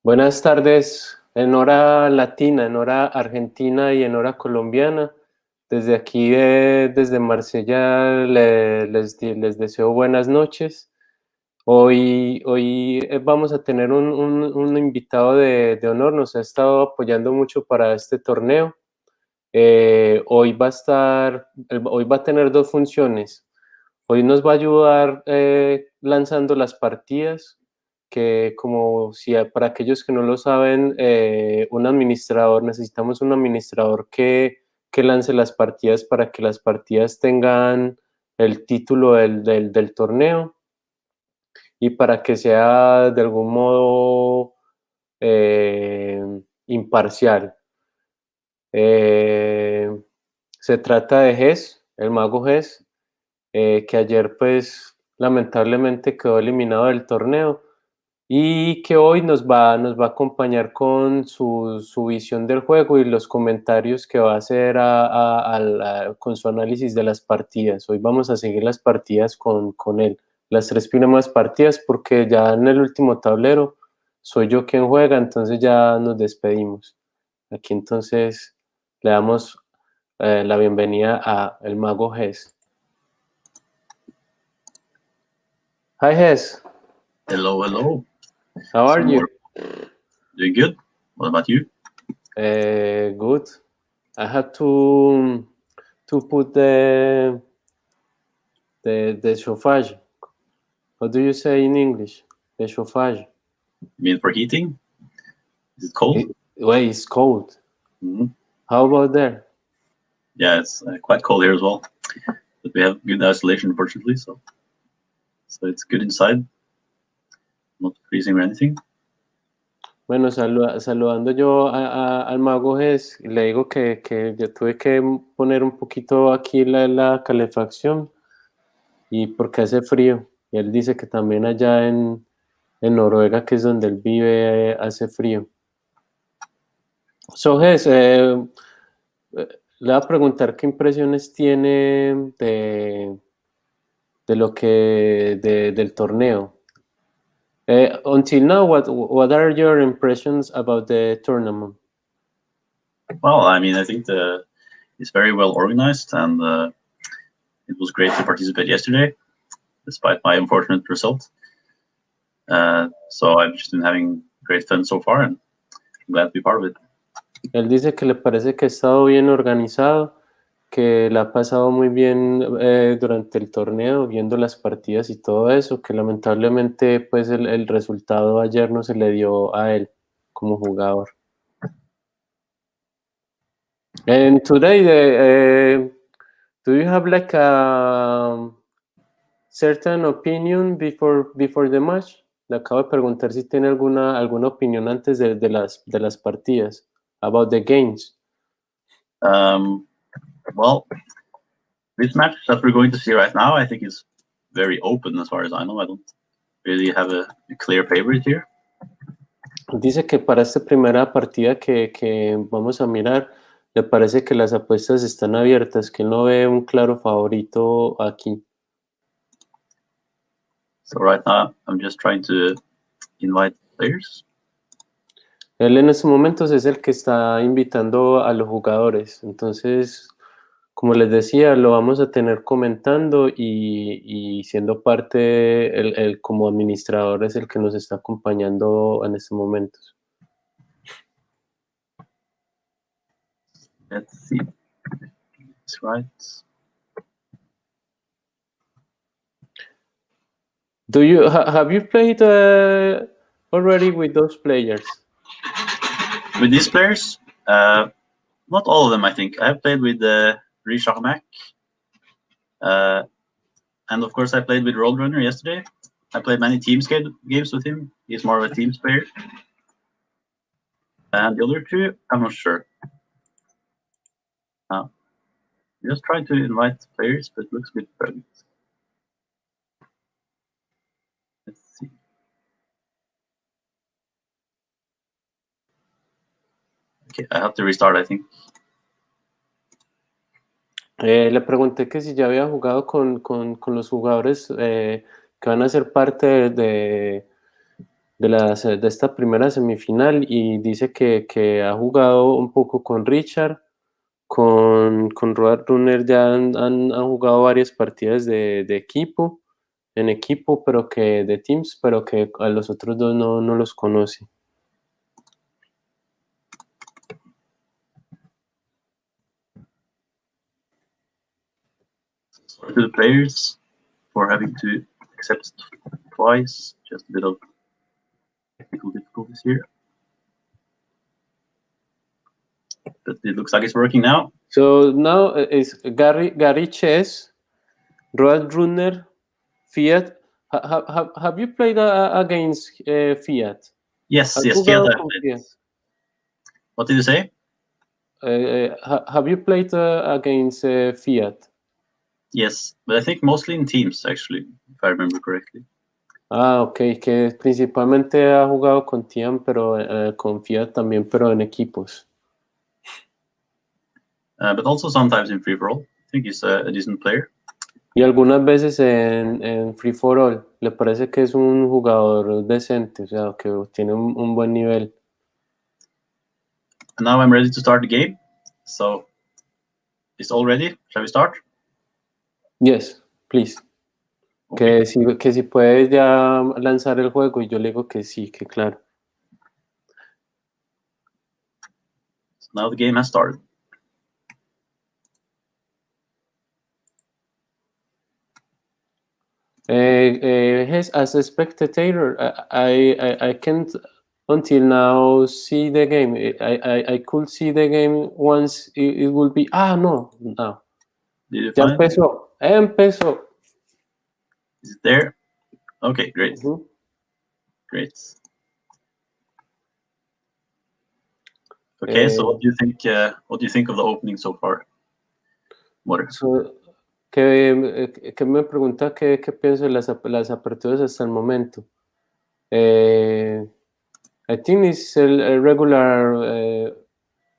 Buenas tardes, en hora latina, en hora argentina y en hora colombiana. Desde aquí, desde Marsella, les deseo buenas noches. Hoy vamos a tener un invitado de honor, nos ha estado apoyando mucho para este torneo. Hoy va a tener dos funciones. Hoy nos va a ayudar lanzando las partidas, que como si para aquellos que no lo saben, necesitamos un administrador que lance las partidas para que las partidas tengan el título del torneo y para que sea de algún modo eh, imparcial. Eh, Se trata de Hest, el Mago Hest, que ayer pues lamentablemente quedó eliminado del torneo y que hoy nos va a acompañar con su visión del juego y los comentarios que va a hacer con su análisis de las partidas. Hoy vamos a seguir las partidas con él, las tres primeras partidas, porque ya en el último tablero soy yo quien juega, entonces ya nos despedimos. Aquí entonces le damos la bienvenida a el Mago Hest. Hi Hess. Hello, hello. How are you? Doing good. What about you? Good. I have to put the chauffage. What do you say in English? The chauffage. You mean for heating? Is it cold? It's cold. Mm-hmm. How about there? Yeah, it's quite cold here as well. But we have good isolation, unfortunately, so it's good inside. Not freezing or anything. Bueno, saludando yo al Mago Hess, le digo que yo tuve que poner un poquito aquí la calefacción y porque hace frío. Y él dice que también allá en Noruega, que es donde él vive, hace frío. So, Hess, le voy a preguntar qué impresiones tiene de lo que del torneo. Until now, what are your impressions about the tournament? Well, I mean, I think it's very well organized, and it was great to participate yesterday, despite my unfortunate result. So I've just been having great fun so far, and I'm glad to be part of it. Él dice que le parece que ha estado bien organizado, que la ha pasado muy bien durante el torneo, viendo las partidas y todo eso, que lamentablemente pues el resultado ayer no se le dio a él como jugador. And today, do you have like a certain opinion before the match? Le acabo de preguntar si tiene alguna opinión antes de las partidas, about the games. Well, this match that we're going to see right now, I think is very open as far as I know. I don't really have a clear favorite here. Dice que para esta primera partida que vamos a mirar, le parece que las apuestas están abiertas, que él no ve un claro favorito aquí. So right now, I'm just trying to invite players. Él en estos momentos es el que está invitando a los jugadores, entonces, como les decía, lo vamos a tener comentando y siendo parte, él como administrador es el que nos está acompañando en estos momentos. Let's see. That's right. Have you played already with those players? With these players, not all of them, I think. I played with Richard Mack. And of course, I played with Roadrunner yesterday. I played many games with him. He's more of a teams player. And the other two, I'm not sure. Just trying to invite players, but it looks a bit bugged. Let's see. Okay, I have to restart, I think. Le pregunté que si ya había jugado con los jugadores que van a ser parte de esta primera semifinal, y dice que ha jugado un poco con Richard, con Runner ya han jugado varias partidas de equipo, en equipo, pero que de teams, pero que a los otros dos no los conoce. Sorry to the players for having to accept twice. Just a bit of technical difficulties here. But it looks like it's working now. So now is Garry Chess, Runner, Fiat. Have you played against Fiat? Yes, ¿Has yes, Fiat. jugado con Fiat? What did you say? Have you played against Fiat? Yes, but I think mostly in teams, actually, if I remember correctly. Ah, ok, que principalmente ha jugado con Tian, pero con Fiat también, pero en equipos. But also sometimes in free for all. I think he's a decent player. Y algunas veces en Free for All. Le parece que es un jugador decente, o sea, que tiene un buen nivel. And now I'm ready to start the game. So, is all ready? Shall we start? Yes, please. Okay. Que si puedes ya lanzar el juego, y yo le digo que sí, que claro. So now the game has started. As a spectator, I can't until now see the game. I could see the game once it will be. No. Did you Ya find it? empezó. Is it there? Okay, great. Great. Okay, so what do you think? What do you think of the opening so far? Que me pregunta qué pienso de las aperturas hasta el momento. I think it's a regular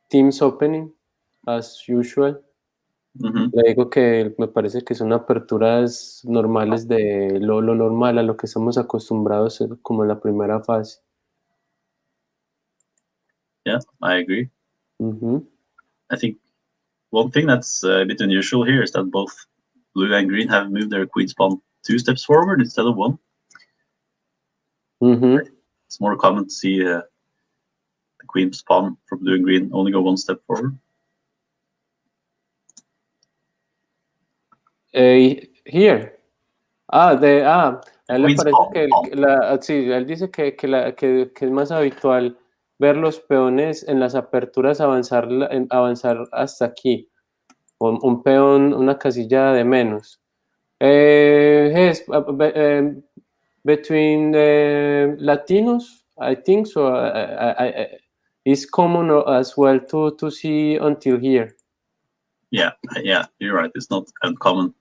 teams opening, as usual. Le digo que me parece que son aperturas normales de lo normal, a lo que estamos acostumbrados como en la primera fase. Yeah, I agree. I think one thing that's a bit unusual here is that both blue and green have moved their queen pawn 2 steps forward instead of 1. It's more common to see the queen's pawn from blue and green only go 1 step forward. Here. A él le parece él dice que es más habitual ver los peones en las aperturas avanzar hasta aquí, un peón, una casilla de menos. Between Latinos, I think so. It's common as well to see until here. Yeah, you're right. It's not uncommon.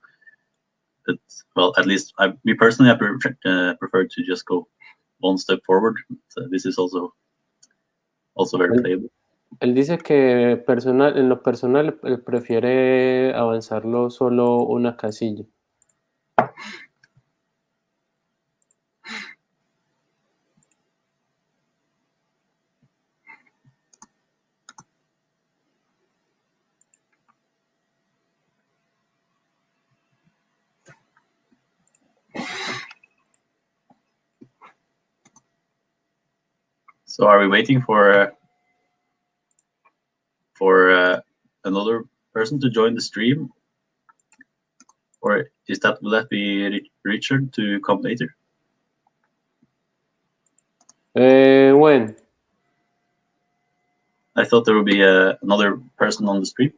But, well, at least me personally, I prefer to just go 1 step forward. So this is also very playable. Él dice que en lo personal él prefiere avanzarlo solo una casilla. So are we waiting for another person to join the stream, or will that be Richard to come later? When? I thought there would be another person on the stream.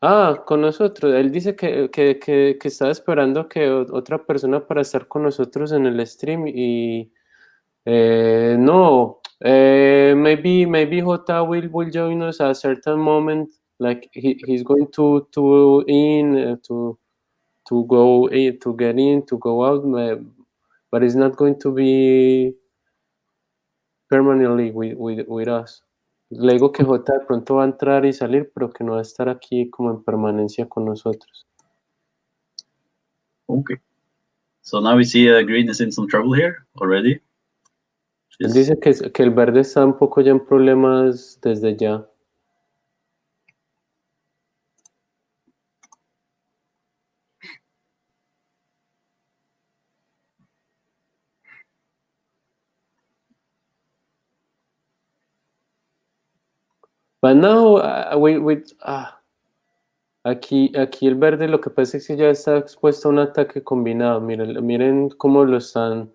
Con nosotros. Él dice que estaba esperando que otra persona para estar con nosotros en el stream y no. Maybe Jota will join us at a certain moment. Like he's going to go in, to go out, but it's not going to be permanently with us. Le digo que Jota de pronto va a entrar y salir, pero que no va a estar aquí como en permanencia con nosotros. Okay. So now we see green is in some trouble here already. Él dice que el verde está un poco ya en problemas desde ya. But now, aquí el verde lo que pasa es que ya está expuesto a un ataque combinado. Miren cómo lo están.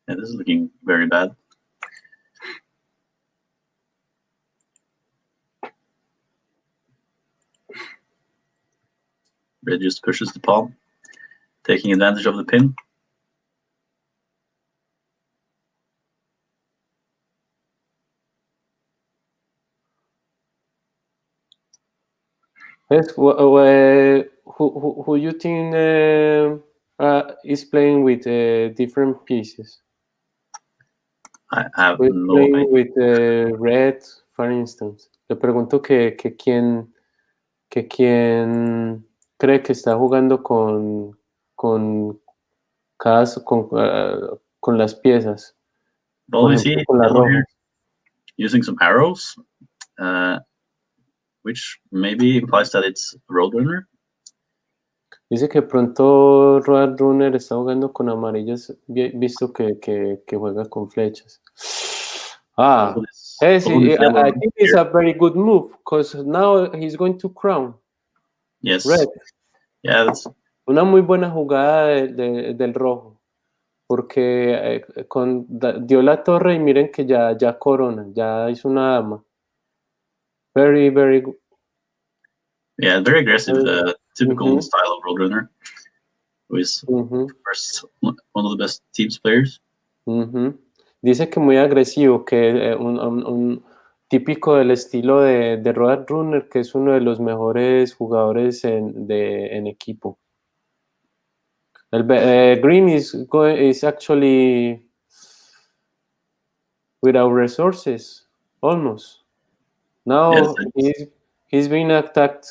Yeah, this is looking very bad. Red just pushes the pawn, taking advantage of the pin. Yes, who you think is playing with different pieces? I have Who is no playing idea. with red, for instance. Le pregunto que quién cree que está jugando con con las piezas. Well, Por we ejemplo, see con las yellow here rojas. using some arrows, which maybe implies that it's Roadrunner. Dice que pronto Roadrunner está jugando con amarillas, visto que juega con flechas. Yes, I think it's a very good move, because now he's going to crown. Yes. Red. Yeah, that's Una muy buena jugada del rojo, porque dio la torre y miren que ya corona, ya hizo una dama. Very, very good. yeah, very aggressive, typical Mhm. style of Roadrunner, who is one of the best teams players. Dice que muy agresivo, que un típico del estilo de Roadrunner, que es uno de los mejores jugadores en equipo. Green is actually without resources, almost. Now Yes, he's being attacked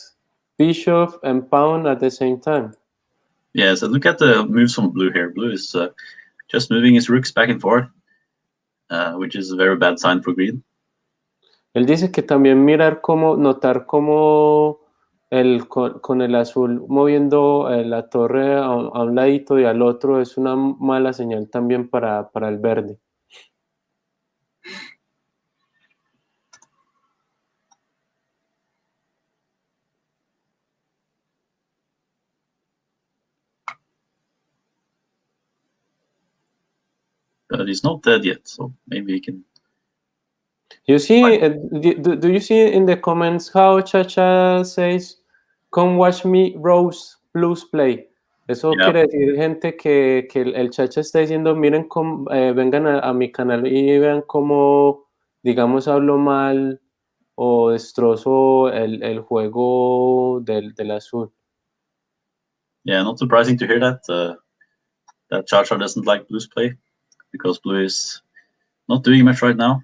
bishop and pawn at the same time. yes, and look at the moves from Blue here. Blue is just moving his rooks back and forth, which is a very bad sign for Green. Él dice que también notar cómo con el azul moviendo la torre a un ladito y al otro es una mala señal también para el verde. But he's not dead yet, so maybe he can. You see, do you see in the comments how Chacha says, "Come watch me Rose Blues play"? Eso Yeah. quiere decir, gente, que el Chacha está diciendo, miren, vengan a mi canal y vean cómo, digamos, hablo mal o destrozo el juego del azul. Yeah, not surprising to hear that. That Chacha doesn't like Blue's play, because Blue is not doing much right now,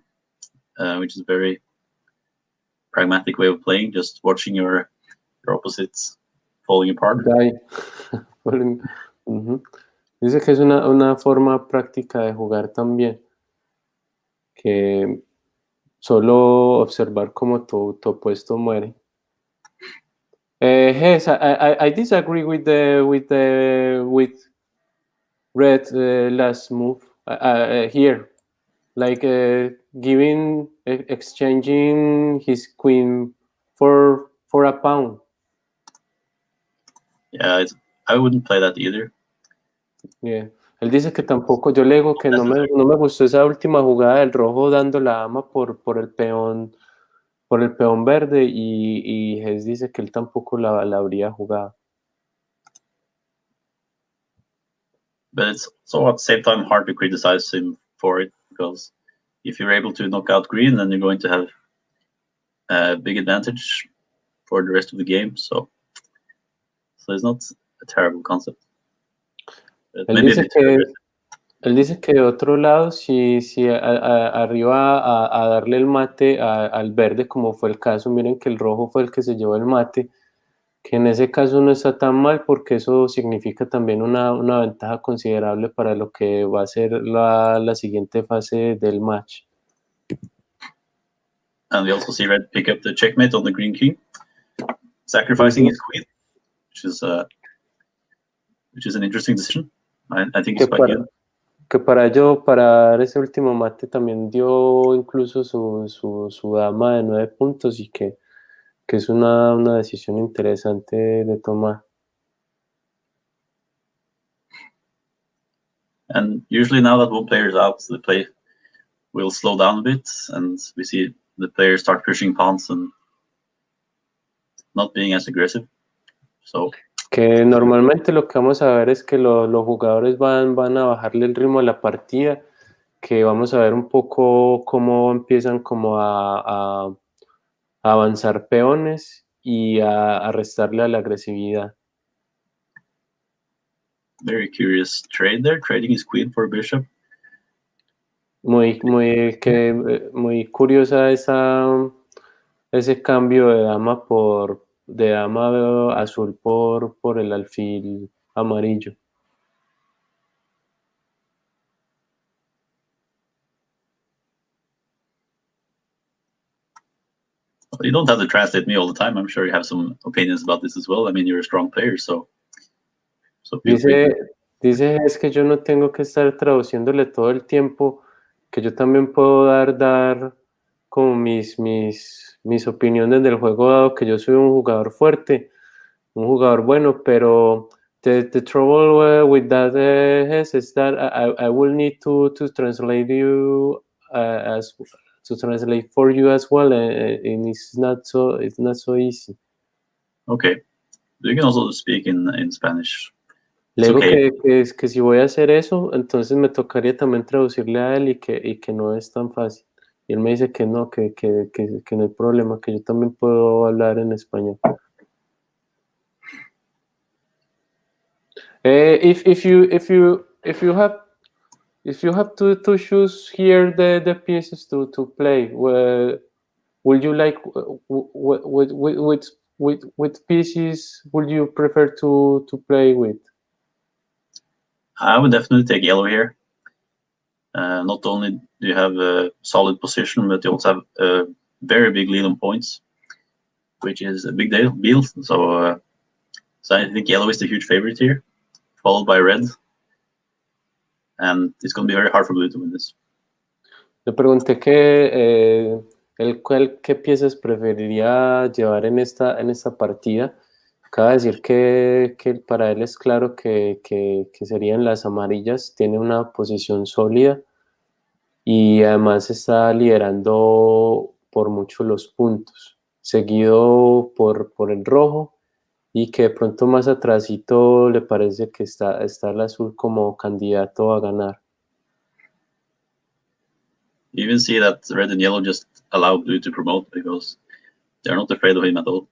which is a very pragmatic way of playing, just watching your opposites falling apart. Dice que es una forma práctica de jugar también, que solo observar cómo tu opuesto muere. Yes, I disagree with red last move here, like exchanging his queen for a pawn. Yeah, I wouldn't play that either. Yeah. Él dice que tampoco, yo le digo que no me gustó esa última jugada del rojo dando la dama por el peón verde, y Hess dice que él tampoco la habría jugado. But it's also at the same time hard to criticize him for it, because if you're able to knock out Green, then you're going to have a big advantage for the rest of the game. So it's not a terrible concept. Él dice que de otro lado, si arriba a darle el mate al verde, como fue el caso, miren que el rojo fue el que se llevó el mate, que en ese caso no está tan mal porque eso significa también una ventaja considerable para lo que va a ser la siguiente fase del match. And we also see red pick up the checkmate on the green king, sacrificing his queen, which is an interesting decision. I think it's quite good. Que para dar ese último mate también dio incluso su dama de 9 puntos y que es una decisión interesante de tomar. And usually now that one player is out, the play will slow down a bit, and we see the players start pushing pawns and not being as aggressive. So que normalmente lo que vamos a ver es que los jugadores van a bajarle el ritmo a la partida, que vamos a ver un poco cómo empiezan como a avanzar peones y a restarle a la agresividad. Very curious trade there, trading his queen for bishop. Muy curiosa ese cambio de dama azul por el alfil amarillo. You don't have to translate me all the time. I'm sure you have some opinions about this as well. I mean, you're a strong player, so feel free. Dice es que yo no tengo que estar traduciéndole todo el tiempo, que yo también puedo dar como mis opiniones del juego, dado que yo soy un jugador fuerte, un jugador bueno, pero the trouble with that is that I will need to translate you to translate for you as well, and it's not so easy. Okay, you can also speak in Spanish. Le digo que si voy a hacer eso, entonces me tocaría también traducirle a él y que no es tan fácil. Y él me dice que no, que no hay problema, que yo también puedo hablar en español. If you have to choose here the pieces to play, would you like which pieces would you prefer to play with? I would definitely take yellow here. Not only do you have a solid position, but you also have a very big lead on points, which is a big deal. So I think yellow is the huge favorite here, followed by red. And it's going to be very hard for blue to win this. Le pregunté qué piezas preferiría llevar en esta partida. Acaba de decir que para él es claro que serían las amarillas, tiene una posición sólida y además está liderando por mucho los puntos, seguido por el rojo y que de pronto más atrásito le parece que está el azul como candidato a ganar. You even see that red and yellow just allow blue to promote because they're not afraid of him at all.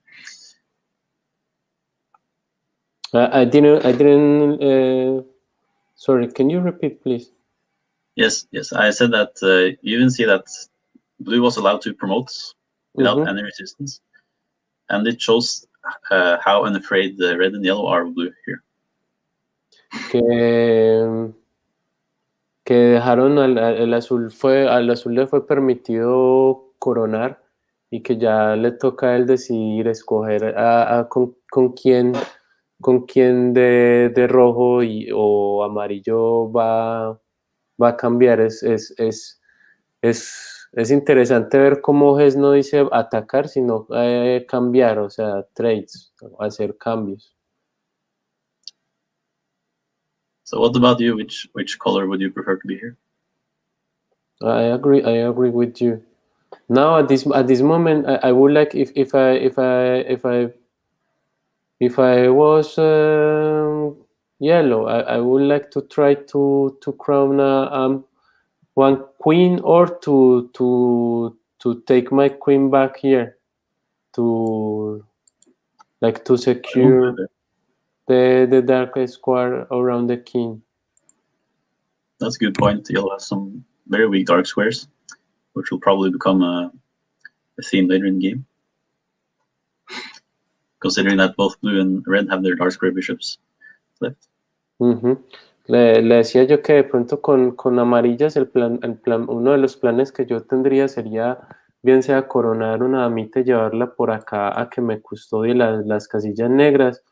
I didn't. Sorry, can you repeat, please? Yes. I said that you even see that blue was allowed to promote without any resistance, and it shows how unafraid the red and yellow are of blue here. Que dejaron al azul le fue permitido coronar y que ya le toca a él decidir escoger con quién de rojo o amarillo va a cambiar. Es interesante ver cómo Hest no dice atacar, sino cambiar, o sea, trades, hacer cambios. So what about you? Which color would you prefer to be here? I agree with you. Now at this moment, I would like if I was yellow, I would like to try to crown one queen or to take my queen back here to secure the dark square around the king. That's a good point. Yellow has some very weak dark squares, which will probably become a theme later in the game. considering that both blue and red have their dark square bishops left. Le decía yo que de pronto con amarillas uno de los planes que yo tendría sería bien sea coronar una damita y llevarla por acá a que me custodie las casillas negras,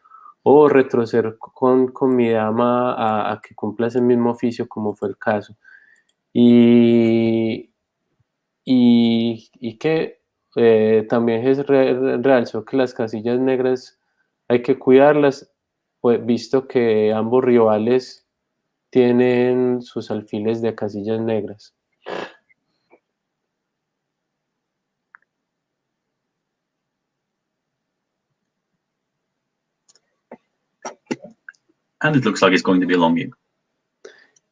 o retroceder con mi dama a que cumpla ese mismo oficio, como fue el caso. Y que también es realzó que las casillas negras hay que cuidarlas, pues, visto que ambos rivales tienen sus alfiles de casillas negras. And it looks like it's going to be a long game.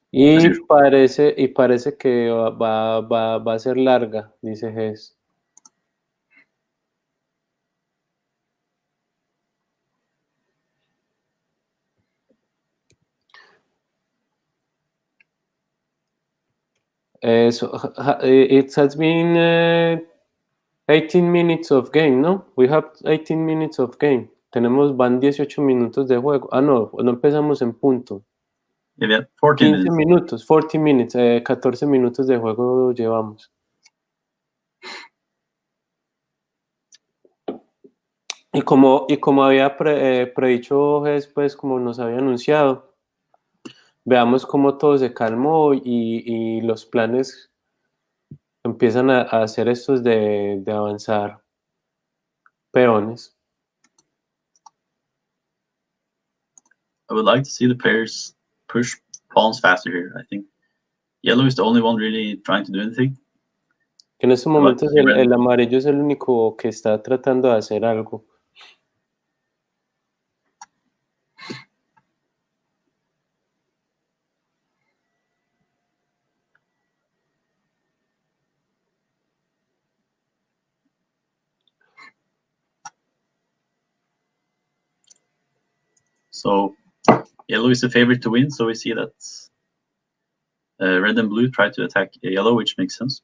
Y parece que va a ser larga, dice Hest. It has been 18 minutes of game, ¿no? We have 18 minutes of game. Van 18 minutos de juego. No empezamos en punto. Yeah, 14 minutos, 40 minutes, 14 minutos de juego llevamos. Y como había predicho Hest, pues como nos había anunciado, veamos cómo todo se calmó y los planes empiezan a hacer estos de avanzar peones. I would like to see the players push pawns faster here. I think yellow is the only one really trying to do anything. Que en estos momentos el amarillo es el único que está tratando de hacer algo. So yellow is the favorite to win, so we see that red and blue try to attack yellow, which makes sense.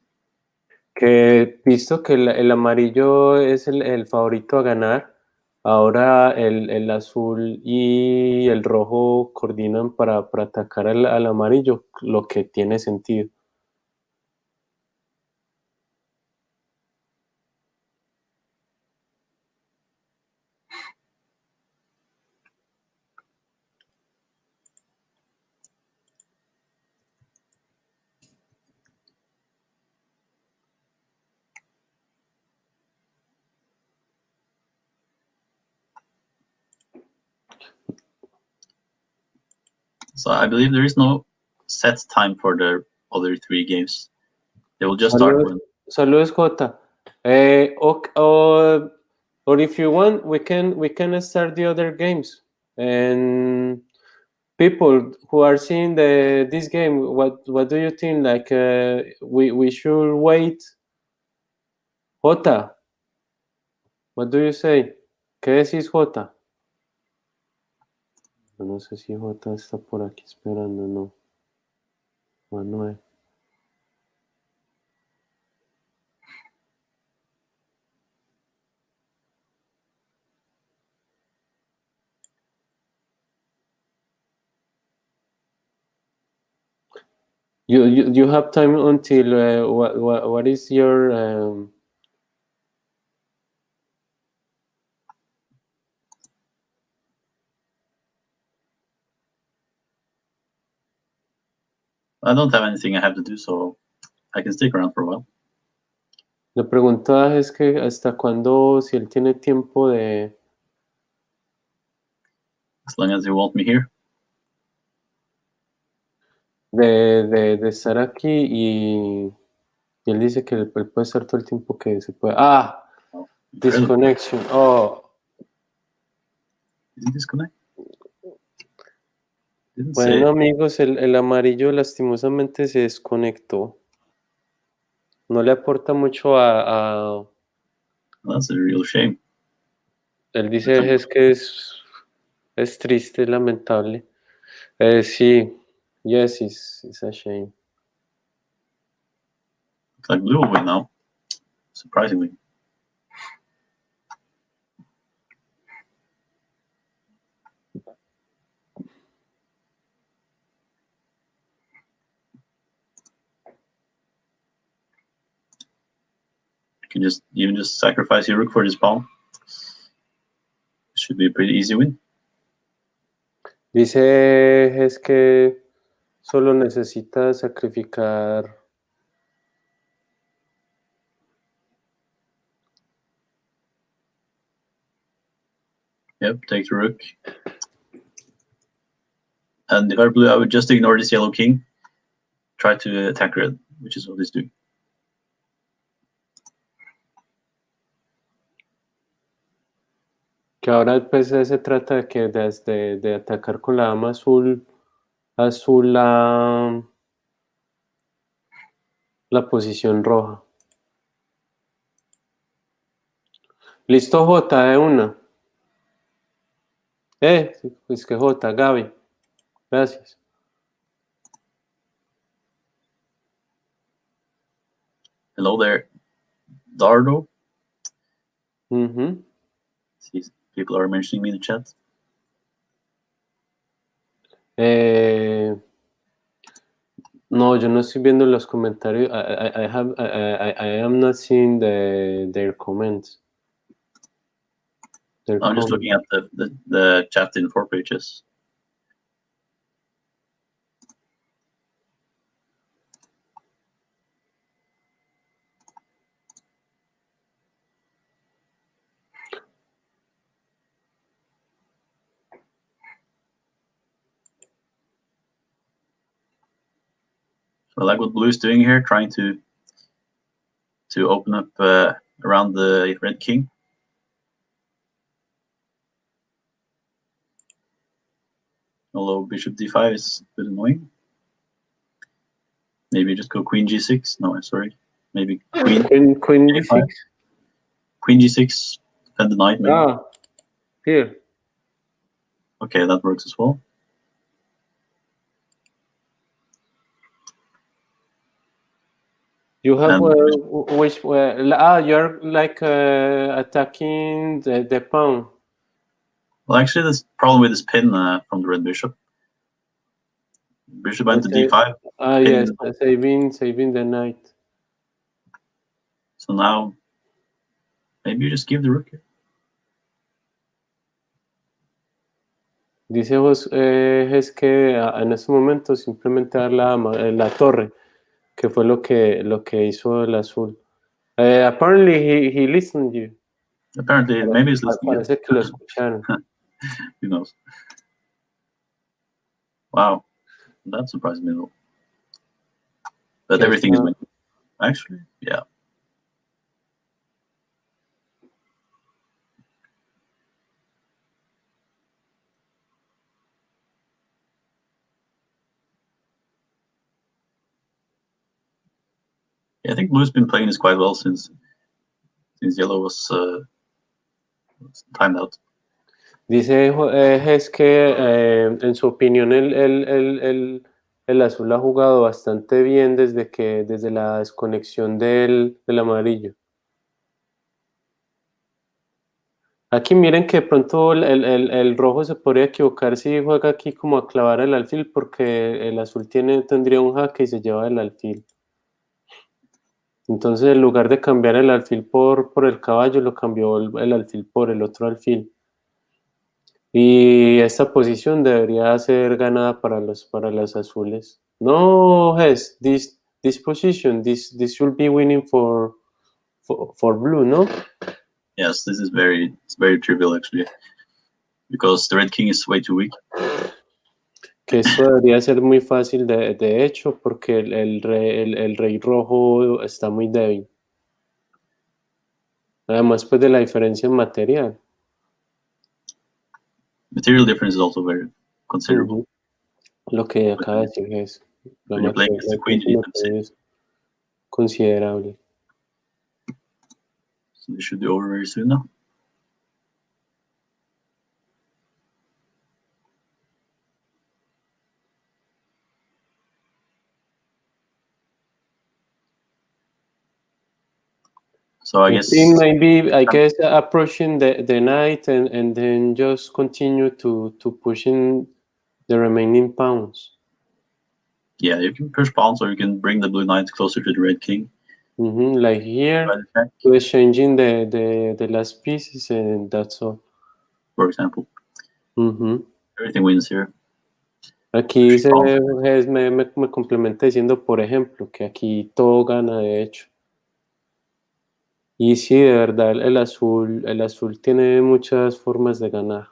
Que visto que el amarillo es el favorito a ganar, ahora el azul y el rojo coordinan para atacar al amarillo, lo que tiene sentido. So I believe there is no set time for the other three games. They will just start when. Saludos, Jota. Or if you want, we can start the other games. And people who are seeing this game, what do you think? Like we should wait. Jota, what do you say? ¿Qué decís, Jota? No sé si Jota está por aquí esperando, no. Manuel. You have time until what is your I don't have anything I have to do, so I can stick around for a while. La pregunta es que hasta cuándo, si él tiene tiempo as long as you want me here. De estar aquí y él dice que él puede estar todo el tiempo que se puede. Disconnection. Did he disconnect? Bueno, amigos, el amarillo lastimosamente se desconectó. No le aporta mucho a... That's a real shame. Él dice es que es triste, es lamentable. Sí, yes, it's a shame. Looks like blue will win now, surprisingly. can just sacrifice your rook for this pawn. Should be a pretty easy win. Dice es que solo necesita sacrificar. Yep, take the rook. And if I were blue, I would just ignore this yellow king. Try to attack red, which is what he's doing. Que ahora pues se trata de que de atacar con la dama azul la posición roja. Listo, J de una. Es que J, Gaby. Gracias. Hello there, Dardo. See, people are mentioning me in the chat. No, yo no estoy viendo los comentarios. I am not seeing their comments. I'm just looking at the chat in 4 pages. So I like what blue is doing here, trying to open up around the red king. Although bishop d5 is a bit annoying. Maybe just go queen g6. No, I'm sorry. Maybe queen g6. Queen g6 and the knight. Maybe. Ah, here. Okay, that works as well. You have you're like attacking the pawn. Well, actually, there's a problem with this pin from the red bishop. Bishop went to d5. Yes, saving the knight. So now, maybe you just give the rook here. Dice vos, es que en este momento simplemente dar la torre, que fue lo que hizo el azul. Apparently he listened to you. Apparently, maybe he's listening. Parece que lo escucharon. Who knows? Wow, that surprised me though. But everything is winning. Actually, yeah. Yeah, I think blue's been playing this quite well since yellow was timed out. Dice es que en su opinión el azul ha jugado bastante bien desde la desconexión del amarillo. Aquí miren que de pronto el rojo se podría equivocar si juega aquí como a clavar el alfil, porque el azul tendría un jaque y se lleva el alfil. Entonces en lugar de cambiar el alfil por el caballo, lo cambió el alfil por el otro alfil. Y esta posición debería ser ganada para los azules. No, Hest, this position, this should be winning for blue, no? Yes, this is very trivial actually, because the red king is way too weak. Que esto debería ser muy fácil de hecho, porque el rey rojo está muy débil. Además, pues de la diferencia en material. Material difference is also very considerable. Lo que acaba de decir es la diferencia es considerable. So this should be over very soon now. So I guess maybe approaching the knight and then just continue to pushing the remaining pawns. Yeah, you can push pawns, or you can bring the blue knight closer to the red king. Like here, by the track, to exchanging the last pieces, and that's all. for example. Everything wins here. Aquí me complementa diciendo, por ejemplo, que aquí todo gana, de hecho. Y sí, de verdad, el azul tiene muchas formas de ganar.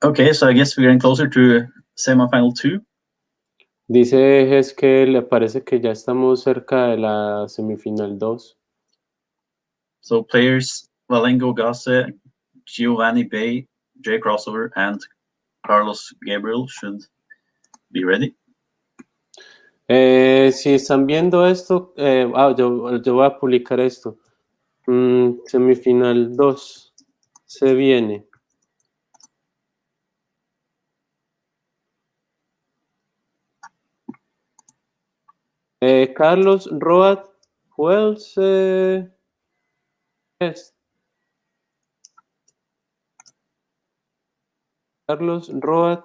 Okay, so I guess we're getting closer to semifinal 2. Dice es que le parece que ya estamos cerca de la semifinal 2. So players Valengo Gasse, Giovanni Bay, Jcros, and Carlos Gabriel should be ready. Si están viendo esto, yo voy a publicar esto. Semifinal 2 se viene. Carlos Road, who else is? Carlos Road.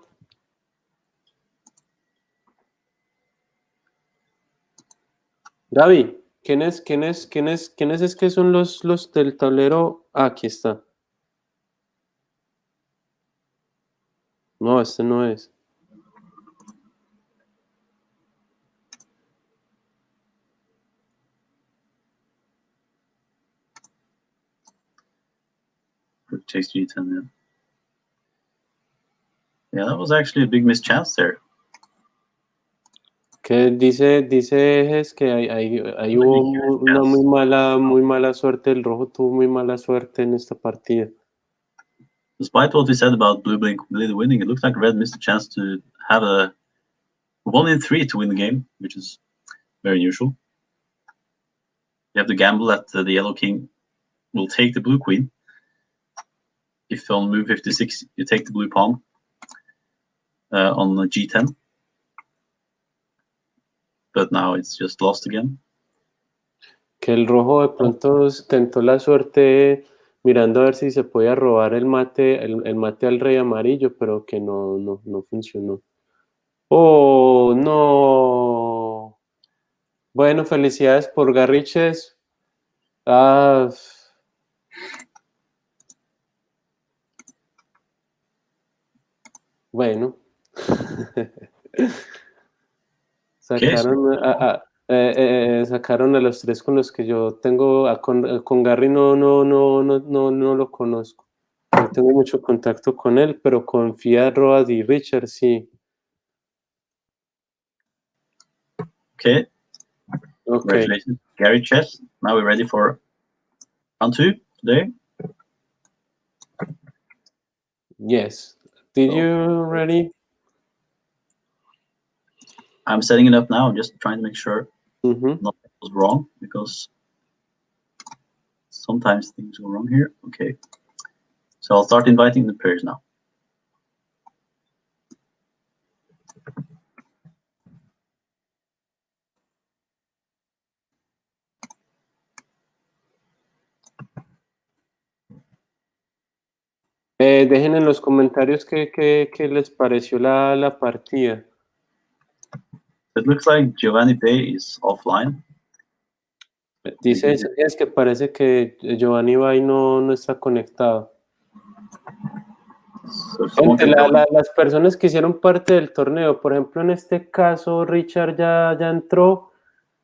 Gaby, ¿quiénes es que son los del tablero? Ah, aquí está. No, este no es. Takes G10, yeah, that was actually a big missed chance there. Que dice es que ahí hubo una muy mala suerte, el rojo tuvo muy mala suerte en esta partida. Despite what we said about blue being completely winning, it looks like red missed a chance to have a 1 in 3 to win the game, which is very unusual. You have to gamble that the yellow king will take the blue queen. If on move 56 you take the blue pawn on G10. But now it's just lost again. Que el rojo de pronto tentó la suerte mirando a ver si se podía robar el mate al rey amarillo, pero que no funcionó. ¡Oh, no! Bueno, felicidades por Garry. Bueno. Sacaron a los tres con los que yo tengo. Con Garry no lo conozco. No tengo mucho contacto con él, pero con Fiat, Road y Richard sí. Okay. Congratulations, Garry Chess. Now we're ready for round 2 today. Yes. Did you ready? I'm setting it up now. I'm just trying to make sure nothing was wrong, because sometimes things go wrong here. Okay. So I'll start inviting the pairs now. Dejen en los comentarios qué les pareció la partida. It looks like Giovanni Bay is offline. Dice es que parece que Giovanni Bay no está conectado. Entre las personas que hicieron parte del torneo, por ejemplo, en este caso, Richard ya entró.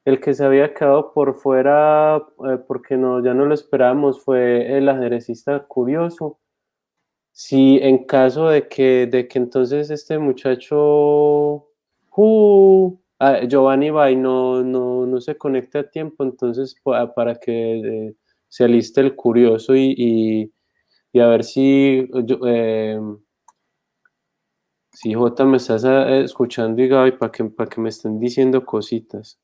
El que se había quedado por fuera, porque ya no lo esperábamos, fue el ajedrecista curioso. Si en caso de que entonces este muchacho Giovanni Bay no se conecte a tiempo, entonces para que se aliste el curioso y a ver si J me estás escuchando, y Gaby, para que me estén diciendo cositas.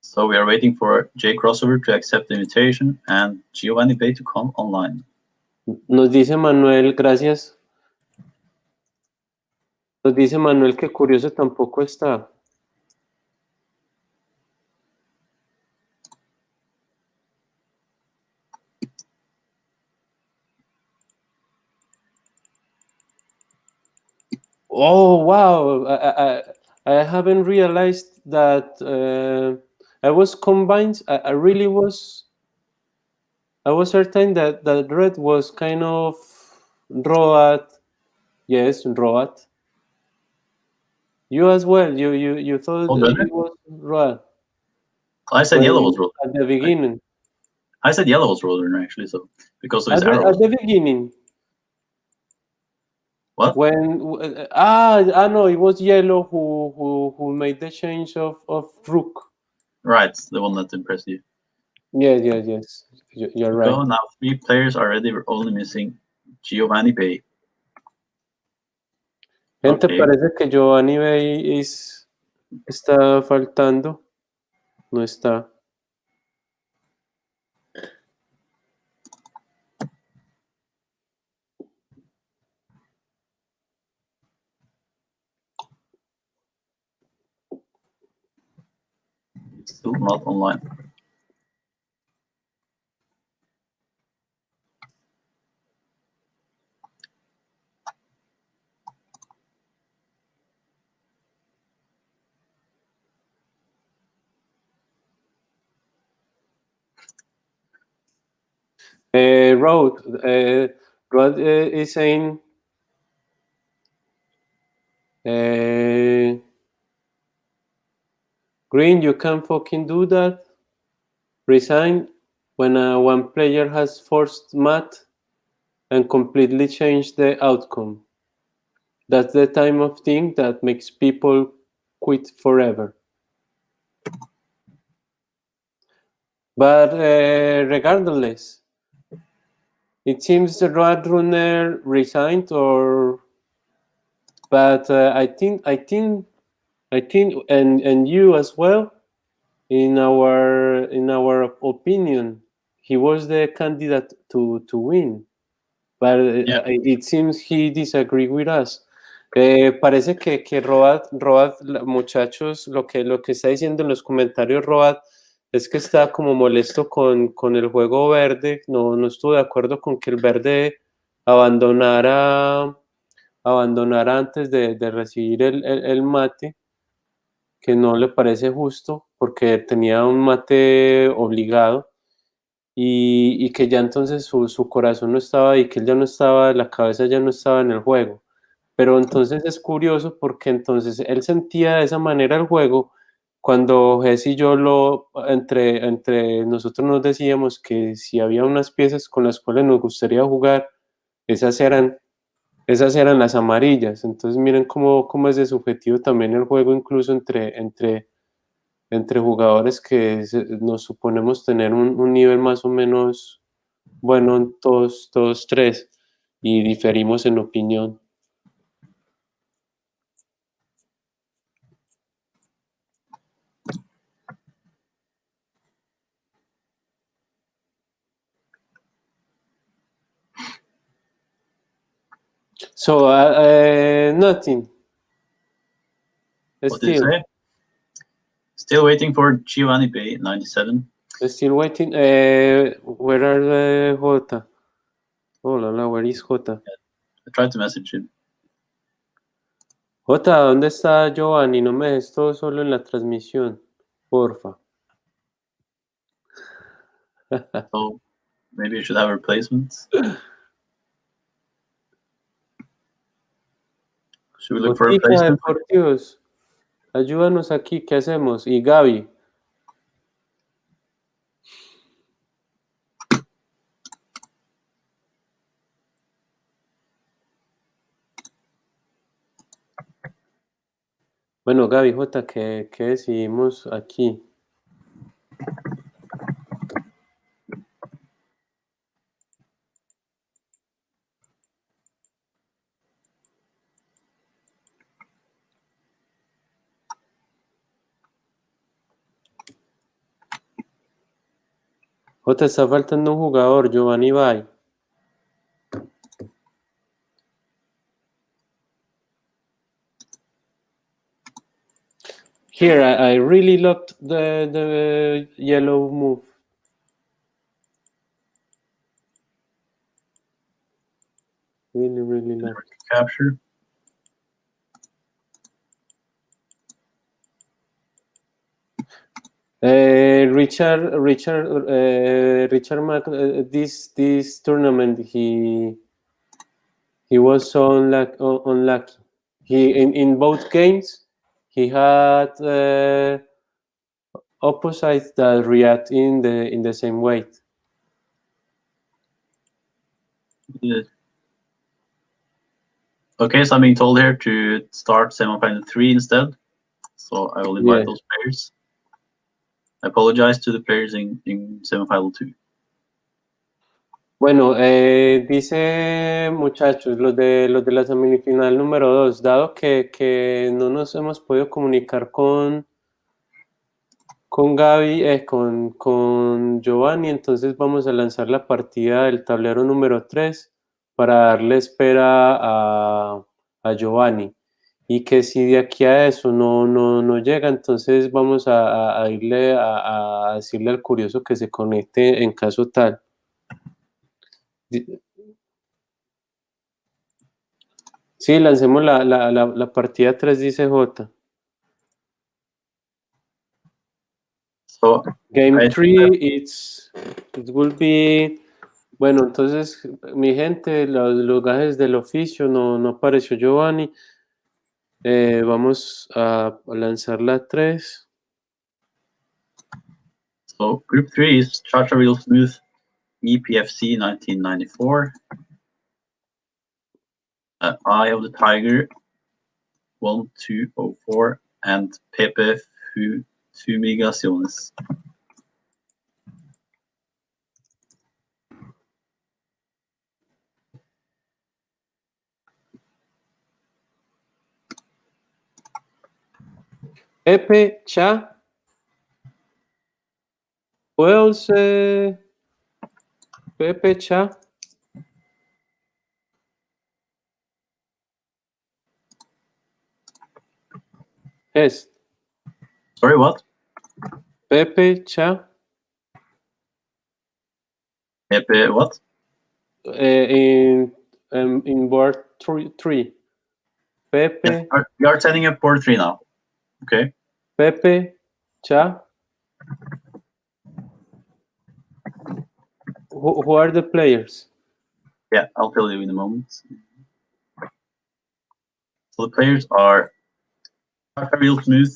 So we are waiting for Jcros to accept the invitation and Giovanni Bay to come online. Nos dice Manuel, gracias. Nos dice Manuel que curioso tampoco está. Oh wow! I haven't realized that I was combined. I really was. I was certain that red was kind of Roat. Yes, Roat. You as well. You thought Oh, it was Roat I said yellow was when road. at the beginning. I said yellow was Roadrunner actually, so because of his At arrows. the beginning. What? When no, it was Yellow who made the change of Rook. Right, the one that impressed you. Yes. You're right. Go now. 3 players are ready. We're only missing Giovanni Bay. Gente, Okay. parece que Giovanni Bay está faltando. No está. It's still not online. Rod is saying Green, you can fucking do that. Resign when one player has forced mat and completely changed the outcome. That's the time of thing that makes people quit forever. But regardless, it seems the Roadrunner resigned, but I think, and you as well. In our opinion, he was the candidate to win, but Yeah. it seems he disagreed with us. Parece que Road, muchachos, lo que está diciendo en los comentarios Road es que está como molesto con el juego verde, no estuvo de acuerdo con que el verde abandonara, abandonara antes de recibir el mate, que no le parece justo porque tenía un mate obligado y que ya entonces su corazón no estaba ahí, que él ya no estaba, la cabeza ya no estaba en el juego. Pero entonces es curioso porque entonces él sentía de esa manera el juego cuando Jess y yo entre nosotros nos decíamos que si había unas piezas con las cuales nos gustaría jugar, esas eran, esas eran las amarillas. Entonces miren cómo es de subjetivo también el juego, incluso entre jugadores que nos suponemos tener un nivel más o menos bueno en todos tres y diferimos en opinión. So, nothing. What did you say? Still waiting for Giovanni Bay 97. Still waiting. Where are the Jota? Oh, where is Jota? I tried to message him. Jota, ¿dónde está Giovanni? No me dejes todo solo en la transmisión, porfa. So maybe you should have replacements. Should we look for Botica replacements? Deportivos, ayúdanos aquí, ¿qué hacemos? Y Gaby. Bueno, Gaby, Jota, ¿qué decidimos aquí? Jota, está faltando un jugador, Giovanni Bay. Here, I really loved the yellow move. Really loved. Capture. Richard Mac, this tournament he was so unlucky. He in both games he had opposites that react in the same weight. Yeah. Okay, so I'm being told here to start semifinal 3 instead. So I will invite those players. I apologize to the players in semifinal 2. Bueno, dice muchachos, los de la semifinal número 2, dado que no nos hemos podido comunicar con Gaby, con Giovanni, entonces vamos a lanzar la partida del tablero número 3 para darle espera a Giovanni. Y que si de aquí a eso no llega, entonces vamos a irle a decirle al curioso que se conecte en caso tal. Sí, lancemos la partida 3, dice J. So, Game 3, it will be... Bueno, entonces, mi gente, los gajes del oficio, no apareció Giovanni. Vamos a lanzar la 3. So, group 3 is Chacha Real Smooth, EPFC 1994. Eye of the Tiger 1204 and PepeFumi. Pepe, Cha. Who else? Pepe, Cha. Yes. Sorry, what? Pepe, Cha. Pepe, what? In board 3. Pepe. Yes, we are setting up board 3 now. Okay. Pepe, Cha. Who are the players? Yeah, I'll tell you in a moment. So the players are Chacha Real Smooth,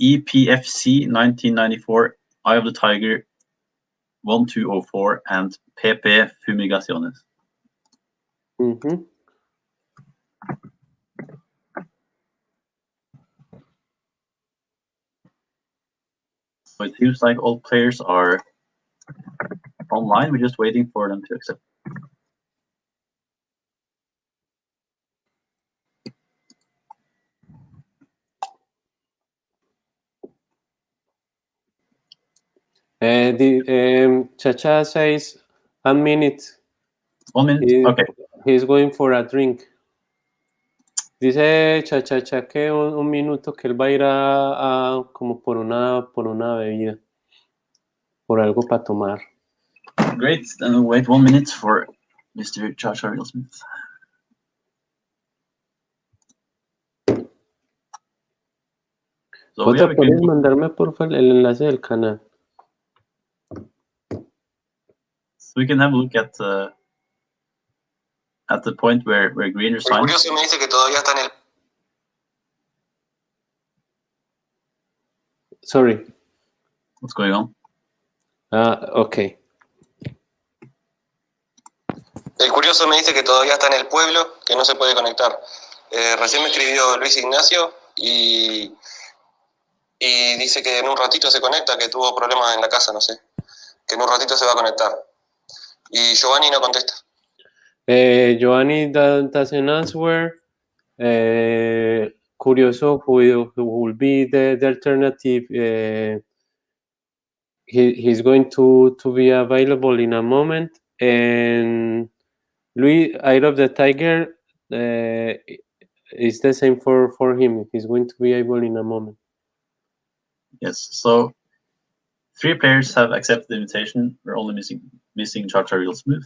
EPFC 1994, Eye of the Tiger 1204, and PepeFumi. Mm-hmm. So it seems like all players are online. We're just waiting for them to accept. Chacha says a minute. 1 minute? Okay. He's going for a drink. Dice Chacha que un minuto que él va a ir a como por una bebida, por algo para tomar. Great. Then we'll wait 1 minute for Mr. Chacha Real Smith. So ¿Puedes mandarme por favor el enlace del canal? So we can have a look at the point where green is signed. Curioso me dice que todavía está en el... Sorry. What's going on? Okay. El curioso me dice que todavía está en el pueblo, que no se puede conectar. Recién me escribió Luis Ignacio y dice que en un ratito se conecta, que tuvo problemas en la casa, no sé. Que en un ratito se va a conectar. Y Giovanni no contesta. Giovanni doesn't answer. Curioso who will be the alternative. He's going to be available in a moment. And Luis, Eye of the Tiger, is the same for him. He's going to be able in a moment. Yes. So 3 players have accepted the invitation. We're only missing Chacha Real Smooth.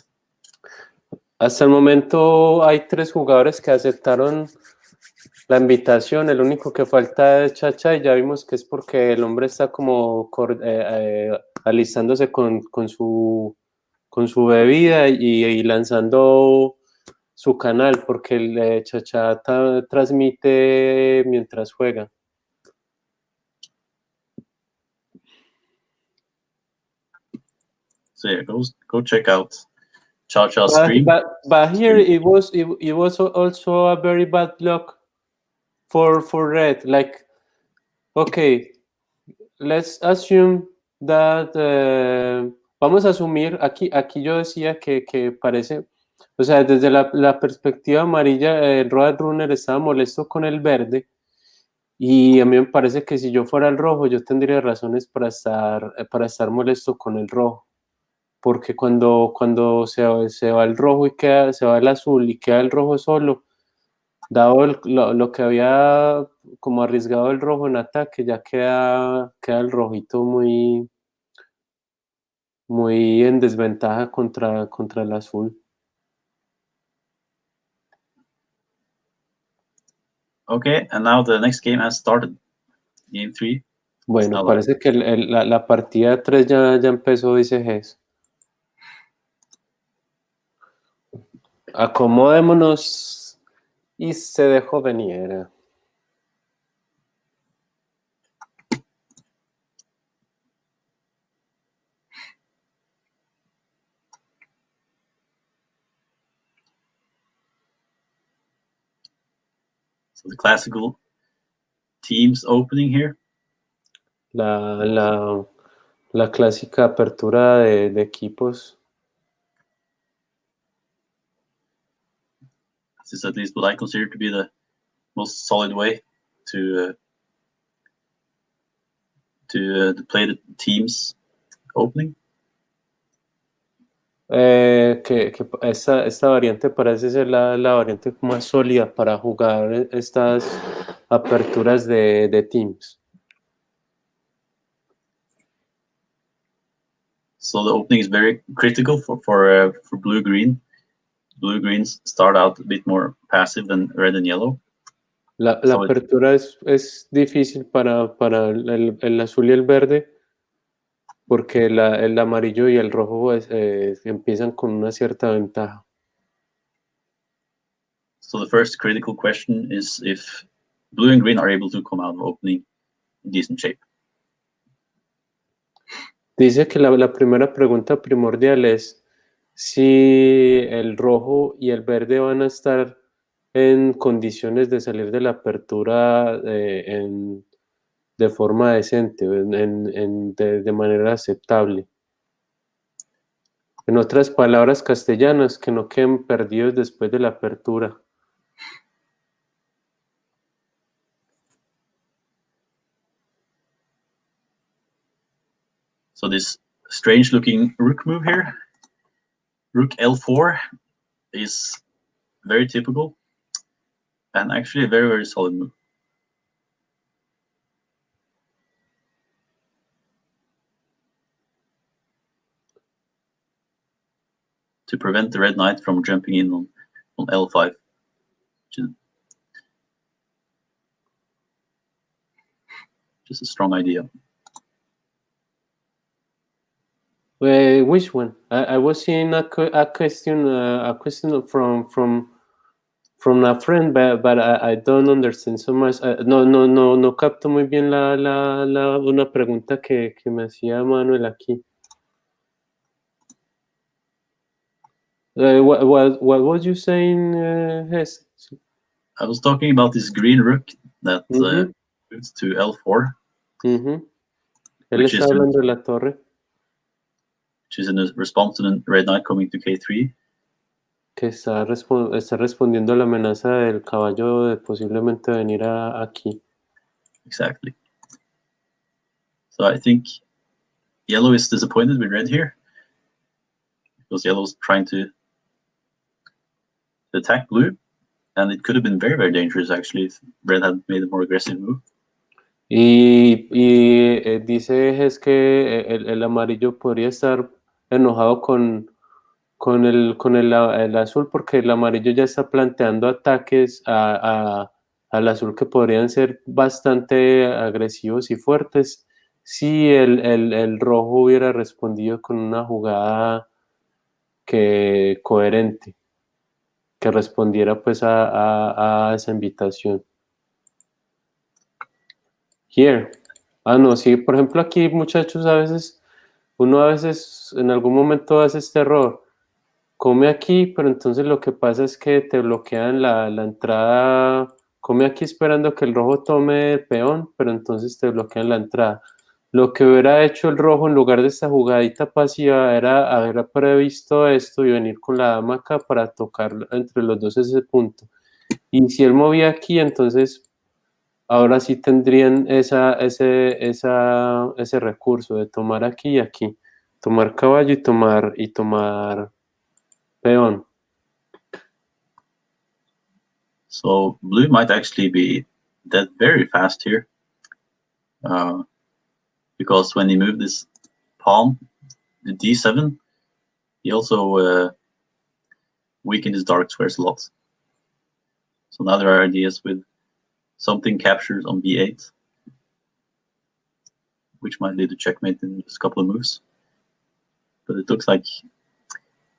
Hasta el momento hay 3 jugadores que aceptaron la invitación, el único que falta es Chacha y ya vimos que es porque el hombre está como alistándose con su bebida y lanzando su canal porque el Chacha transmite mientras juega. So yeah, go check out Chacha's stream. But here it was also a very bad luck for red. Like, okay, let's assume that vamos a asumir aquí yo decía que parece, o sea, desde la perspectiva amarilla, el Roadrunner estaba molesto con el verde. Y a mí me parece que si yo fuera el rojo, yo tendría razones para estar molesto con el rojo. Porque cuando se va el rojo y se va el azul y queda el rojo solo, dado lo que había como arriesgado el rojo en ataque, ya queda el rojito muy en desventaja contra el azul. Okay, and now the next game has started. Game 3. Bueno, parece que la partida 3 ya empezó, dice Ges. Acomodémonos y se dejó venir. So the classical teams opening here. La clásica apertura de equipos. This is at least what I consider to be the most solid way to play the teams opening. Que esta variante parece ser la variante más sólida para jugar estas aperturas de teams. So the opening is very critical for blue-green. Blue-greens start out a bit more passive than red and yellow. La apertura es difícil para el azul y el verde porque el amarillo y el rojo empiezan con una cierta ventaja. So the first critical question is if blue and green are able to come out of opening in decent shape. Dice que la primera pregunta primordial es si el rojo y el verde van a estar en condiciones de salir de la apertura de forma decente, de manera aceptable. En otras palabras castellanas, que no queden perdidos después de la apertura. So this strange looking rook move here, rook L4, is very typical and actually a very, very solid move. To prevent the red knight from jumping in on L5. Just a strong idea. Which one? I was seeing a question from a friend, but I don't understand so much. No capto muy bien una pregunta que me hacía Manuel aquí. What was you saying, Hest? I was talking about this green rook that moves to L4. Él está hablando de la torre. Which is in response to the red knight coming to K3. Que está respondiendo a la amenaza del caballo de posiblemente venir aquí. Exactly. So I think yellow is disappointed with red here, because yellow is trying to attack blue, and it could have been very, very dangerous actually if red had made a more aggressive move. Y dice es que el amarillo podría estar enojado con el azul porque el amarillo ya está planteando ataques a al azul que podrían ser bastante agresivos y fuertes si el rojo hubiera respondido con una jugada coherente, que respondiera pues a esa invitación. Here. Ah, no, sí, por ejemplo aquí, muchachos, uno a veces en algún momento hace este error. Come aquí, pero entonces lo que pasa es que te bloquean la entrada. Come aquí esperando que el rojo tome el peón, pero entonces te bloquean la entrada. Lo que hubiera hecho el rojo en lugar de esta jugadita pasiva era haber previsto esto y venir con la dama acá para tocar entre los dos ese punto. Y si él movía aquí, entonces ahora sí tendrían ese recurso de tomar aquí y aquí. Tomar caballo y tomar peón. So blue might actually be dead very fast here, because when he moved this pawn, the d7, he also weakened his dark squares a lot. So now there are ideas with something captured on b8, which might lead to checkmate in just a couple of moves. But it looks like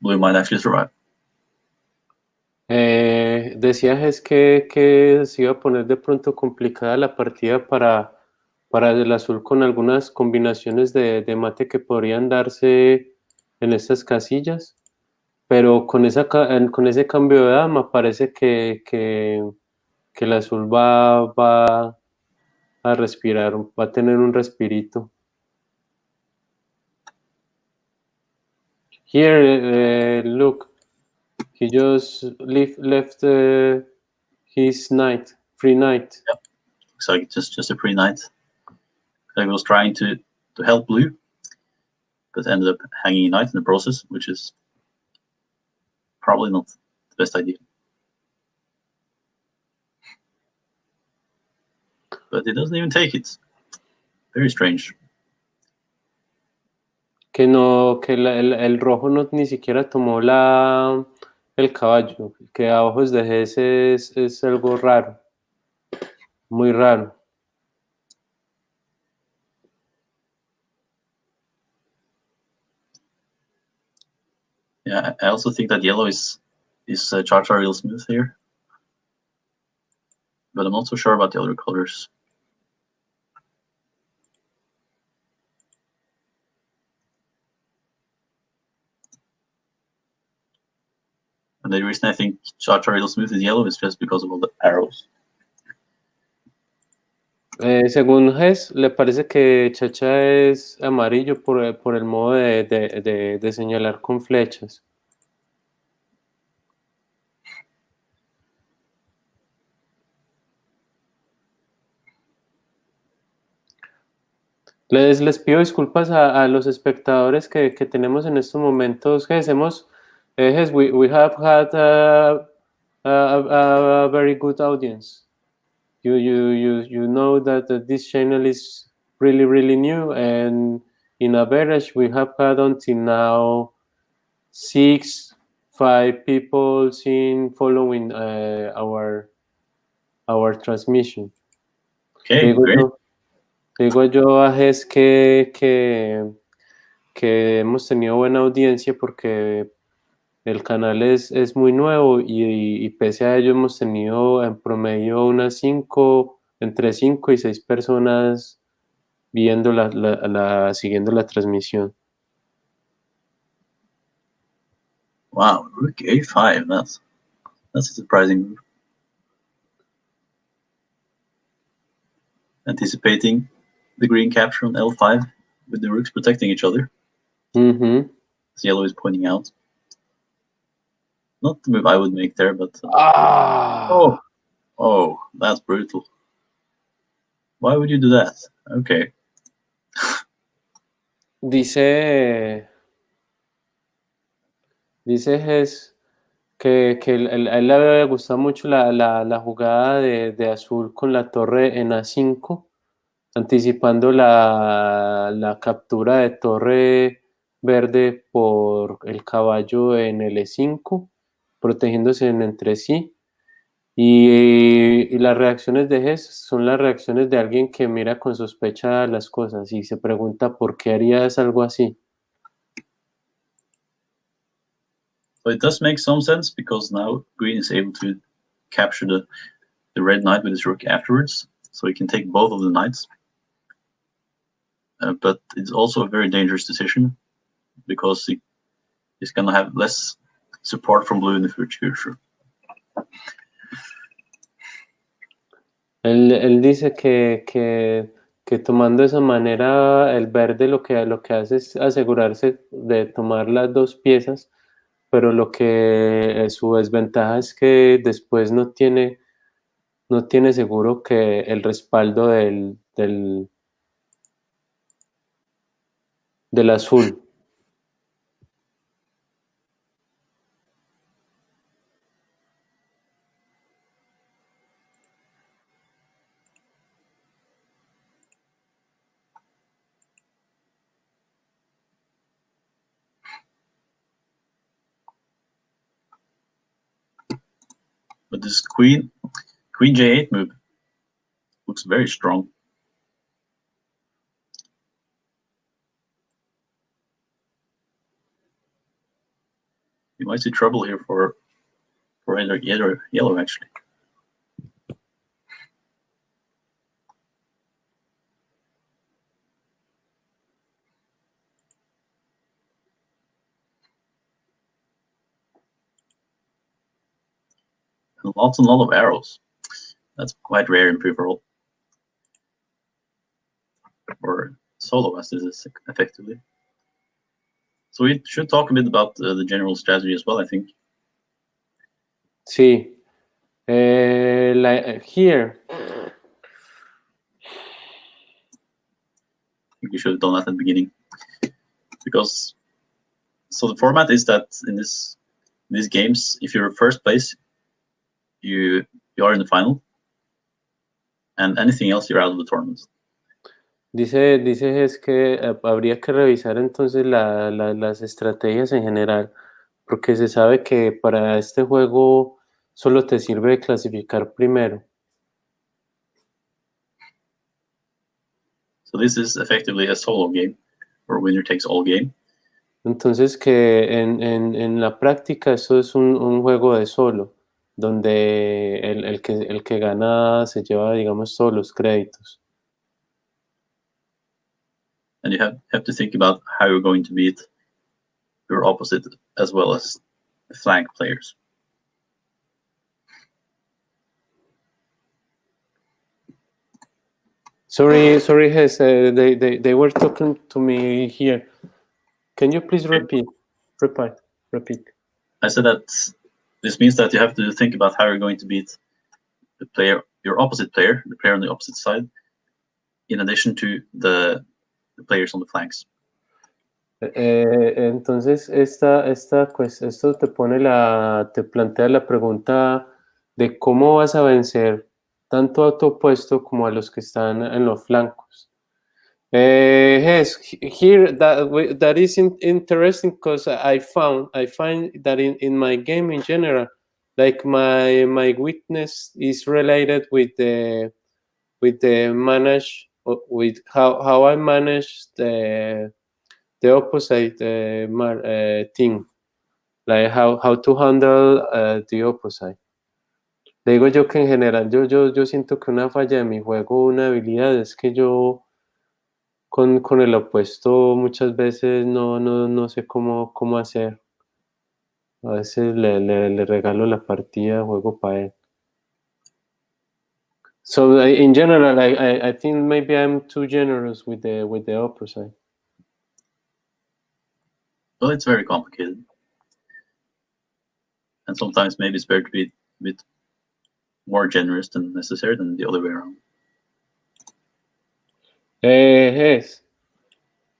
blue might actually survive. Decías es que se iba a poner de pronto complicada la partida para el azul con algunas combinaciones de mate que podrían darse en estas casillas, pero con ese cambio de dama parece que el azul va a respirar, va a tener un respirito. Here, look, he just left his knight, free knight. Yep. Looks like just a free knight. He was trying to help blue, but ended up hanging a knight in the process, which is probably not the best idea. But he doesn't even take it. Very strange. Que el rojo no ni siquiera tomó el caballo, que a ojos de ese es algo raro, muy raro. Yeah, I also think that yellow is Char real smooth here, but I'm not so sure about the other colors. And the reason I think Char real smooth is yellow is just because of all the arrows. Según Hest, le parece que Chacha es amarillo por el modo de señalar con flechas. Les pido disculpas a los espectadores que tenemos en estos momentos. Hest, we have had a very good audience. You know that this channel is really new, and in average we have had until now 5 people following our transmission. Okay, great. Digo yo a Jes que hemos tenido buena audiencia porque el canal es muy nuevo y pese a ello hemos tenido en promedio entre 5 y 6 personas viendo siguiendo la transmisión. Wow, rook a5, that's a surprising move. Anticipating the green capture on L5 with the rooks protecting each other. Mm-hmm. As yellow is pointing out. Not the move I would make there, but... Oh, that's brutal. Why would you do that? Okay. Dice Jes que a él le había gustado mucho la jugada de azul con la torre en A5, anticipando la captura de torre verde por el caballo en el E5, protegiéndose entre sí. Y las reacciones de Hest son las reacciones de alguien que mira con sospecha las cosas y se pregunta por qué harías algo así. So it does make some sense because now green is able to capture the red knight with his rook afterwards, so he can take both of the knights. But it's also a very dangerous decision because he's gonna have less support from blue in the future. Él dice que tomando esa manera el verde lo que hace es asegurarse de tomar las dos piezas, pero lo que su desventaja es que después no tiene seguro que el respaldo del azul. But this queen J8 move looks very strong. You might see trouble here for either yellow actually. And lots and lot of arrows. That's quite rare in free-for-all. Or solo as this is effectively. So we should talk a bit about the general strategy as well, I think. Sí. Here. I think we should have done that at the beginning. Because so the format is that in these games, if you're first place, you are in the final. And anything else, you're out of the tournament. Dice es que habría que revisar entonces las estrategias en general, porque se sabe que para este juego solo te sirve de clasificar primero. So this is effectively a solo game, where winner takes all game. Entonces que en la práctica eso es un juego de solo, donde el que gana se lleva, digamos, todos los créditos. And you have to think about how you're going to beat your opposite as well as the flank players. Sorry, Hess, they were talking to me here. Can you please repeat? I said that this means that you have to think about how you're going to beat the player, your opposite player, the player on the opposite side, in addition to the players on the flanks. Entonces esto te plantea la pregunta de cómo vas a vencer tanto a tu opuesto como a los que están en los flancos. Yes, here that is interesting because I find that in my game in general, like my weakness is related with the manage with how I manage the opposite team, like how to handle the opposite. Le digo yo que en general yo siento que una falla de mi juego, una habilidad es que yo con el opuesto muchas veces no sé cómo hacer. A veces le regalo la partida, juego para él. So in general, I think maybe I'm too generous with the opposite. Well, it's very complicated. And sometimes maybe it's better to be a bit more generous than necessary than the other way around. Yes.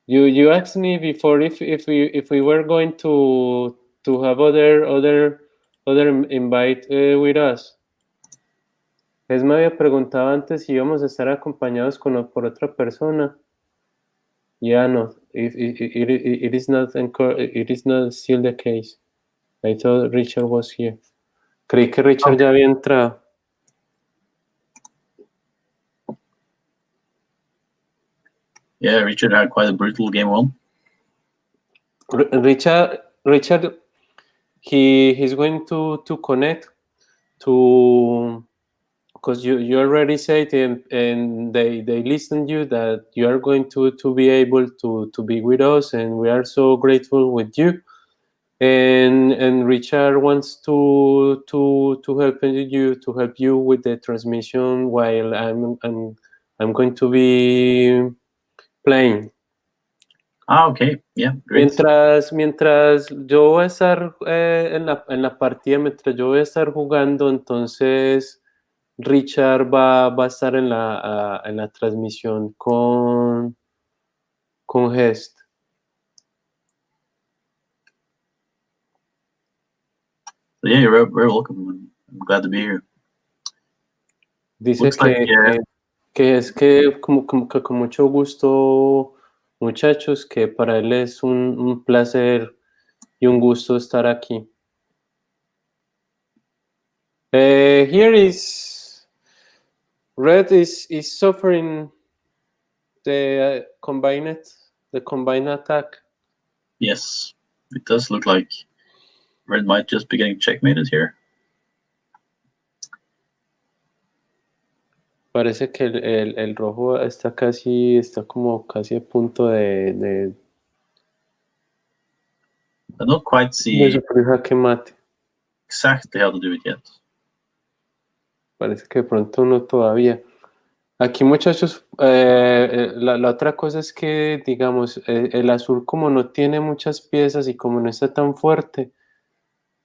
You asked me before if we were going to have other invite with us. Es me había preguntado antes si íbamos a estar acompañados por otra persona. Yeah, no, it is not still the case. I thought Richard was here. Creí que Richard ya había entrado. Yeah, Richard had quite a brutal game 1. Richard, he's going to connect to, because you already said and they listened you that you are going to be able to be with us, and we are so grateful with you. And Richard wants to help you with the transmission while I'm going to be playing. Okay, yeah, great. Mientras yo voy a estar en la partida, mientras yo voy a estar jugando, entonces Richard va a estar en la transmisión con Hest. So yeah, you're very welcome. I'm glad to be here. Dice Looks like, que es que que con mucho gusto, muchachos, que para él es un placer y un gusto estar aquí. Here is Red is suffering the combined attack. yes, it does look like Red might just be getting checkmated here. Parece que el rojo está como casi a punto de I don't quite see sufrir jaque mate. exactly how to do it yet. Parece que de pronto no todavía. Aquí, muchachos, la otra cosa es que, digamos, el azul como no tiene muchas piezas y como no está tan fuerte,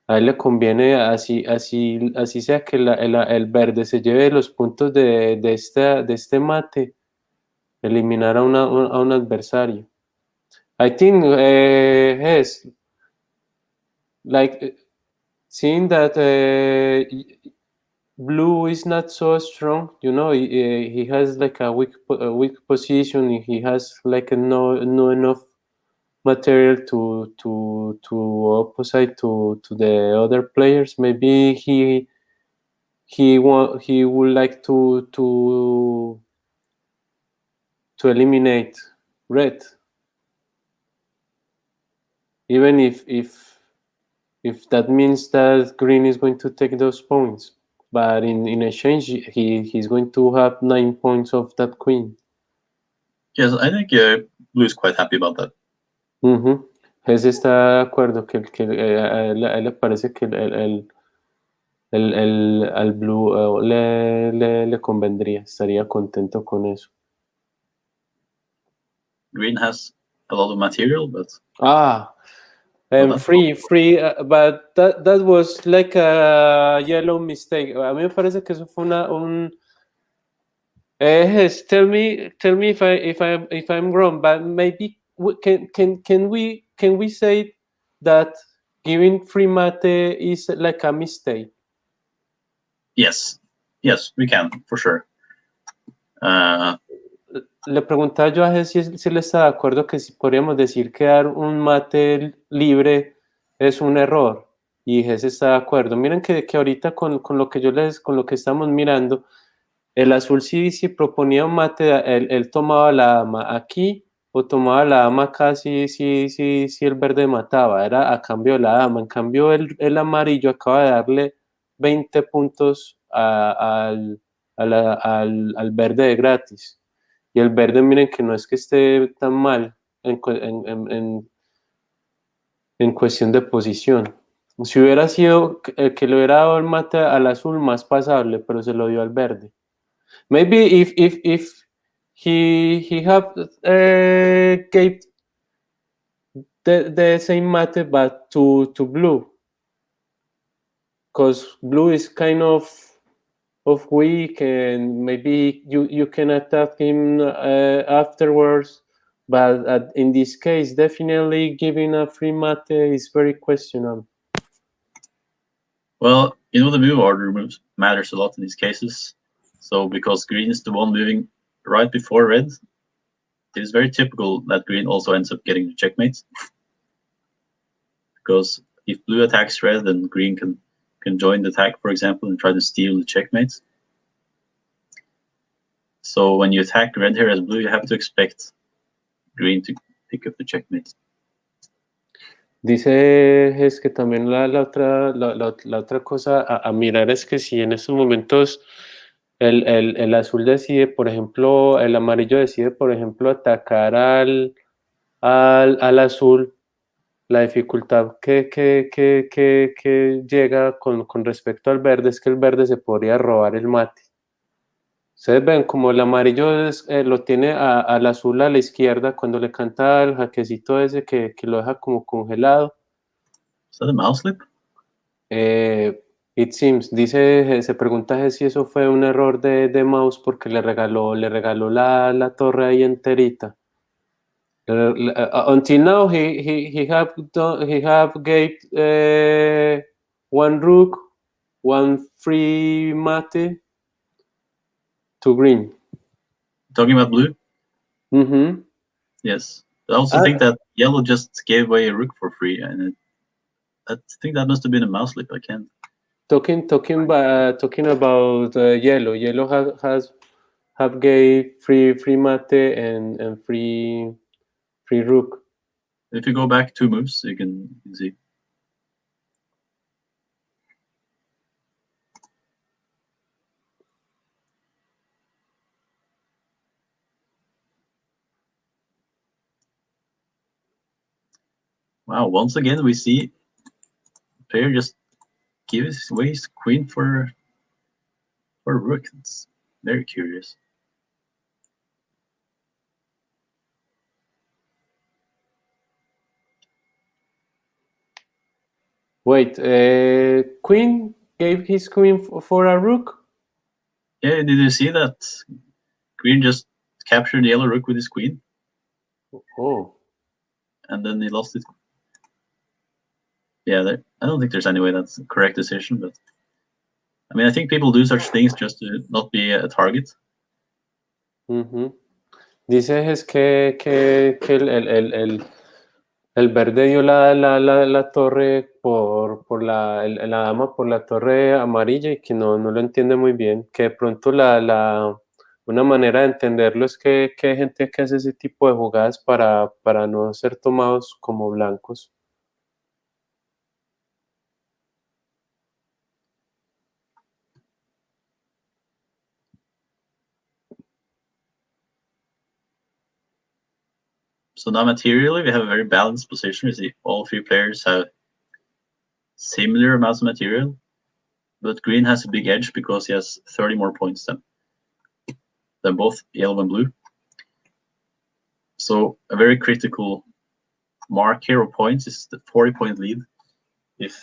a él le conviene así sea que el verde se lleve los puntos de este mate, eliminar a un adversario. I think Hess, like seeing that blue is not so strong, he has like a weak position. He has like no enough material to opposite to the other players. Maybe he would like to eliminate red, even if that means that green is going to take those points. But in exchange, he's going to have 9 points of that queen. Yes, I think Blue is quite happy about that. Ese está de acuerdo que a él le parece que al Blue le convendría, estaría contento con eso. Green has a lot of material, but free, but that was like a yellow mistake. A mí me parece que eso fue tell me if I'm wrong, but maybe can we say that giving free mate is like a mistake? Yes, we can for sure. Le preguntaba yo a Jesse si él está de acuerdo que si podríamos decir que dar un mate libre es un error, y Jesse está de acuerdo. Miren que ahorita con lo que estamos mirando, el azul sí proponía un mate, él tomaba la dama aquí o tomaba la dama acá si el verde mataba, era a cambio de la dama. En cambio el amarillo acaba de darle 20 puntos al verde de gratis. Y el verde, miren que no es que esté tan mal en cuestión de posición. Si hubiera sido que le hubiera dado el mate al azul, más pasable, pero se lo dio al verde. Maybe if he have gave the same mate but to blue, because blue is kind of weak, and maybe you can attack him afterwards, but in this case definitely giving a free mate is very questionable. Well, the move order matters a lot in these cases. So because green is the one moving right before red, it is very typical that green also ends up getting the checkmates. Because if blue attacks red, then green can join the attack, for example, and try to steal the checkmates. So when you attack red here as blue, you have to expect green to pick up the checkmate. Dice es que también la otra cosa a mirar es que si en estos momentos el azul decide, por ejemplo, el amarillo decide, por ejemplo, atacar al azul, la dificultad que llega con respecto al verde es que el verde se podría robar el mate. Ustedes ven como el amarillo lo tiene al azul a la izquierda cuando le canta el jaquecito ese que lo deja como congelado. Is that a mouse slip? It seems, se pregunta si eso fue un error de mouse porque le regaló la torre ahí enterita. Until now he have gave one rook, one free mate to green. Talking about blue? Mm-hmm. Yes. I also think that yellow just gave away a rook for free, and I think that must have been a mouse slip. I can't. Talking about yellow. Yellow have gave free mate and free rook. If you go back 2 moves, you can see. Wow, once again we see player just gives away his queen for a rook. It's very curious. Wait, queen gave his queen for a rook? Yeah, did you see that? Green just captured the yellow rook with his queen. Oh. And then he lost it. Yeah, I don't think there's any way that's the correct decision, but I mean, I think people do such things just to not be a target. Uh-huh. Dice es que el verde dio la torre por la dama por la torre amarilla y que no lo entiende muy bien, que de pronto una manera de entenderlo es que hay gente que hace ese tipo de jugadas para no ser tomados como blancos. So now materially, we have a very balanced position. We see all 3 players have similar amounts of material, but green has a big edge because he has 30 more points than both yellow and blue. So a very critical mark here of points is the 40-point lead. If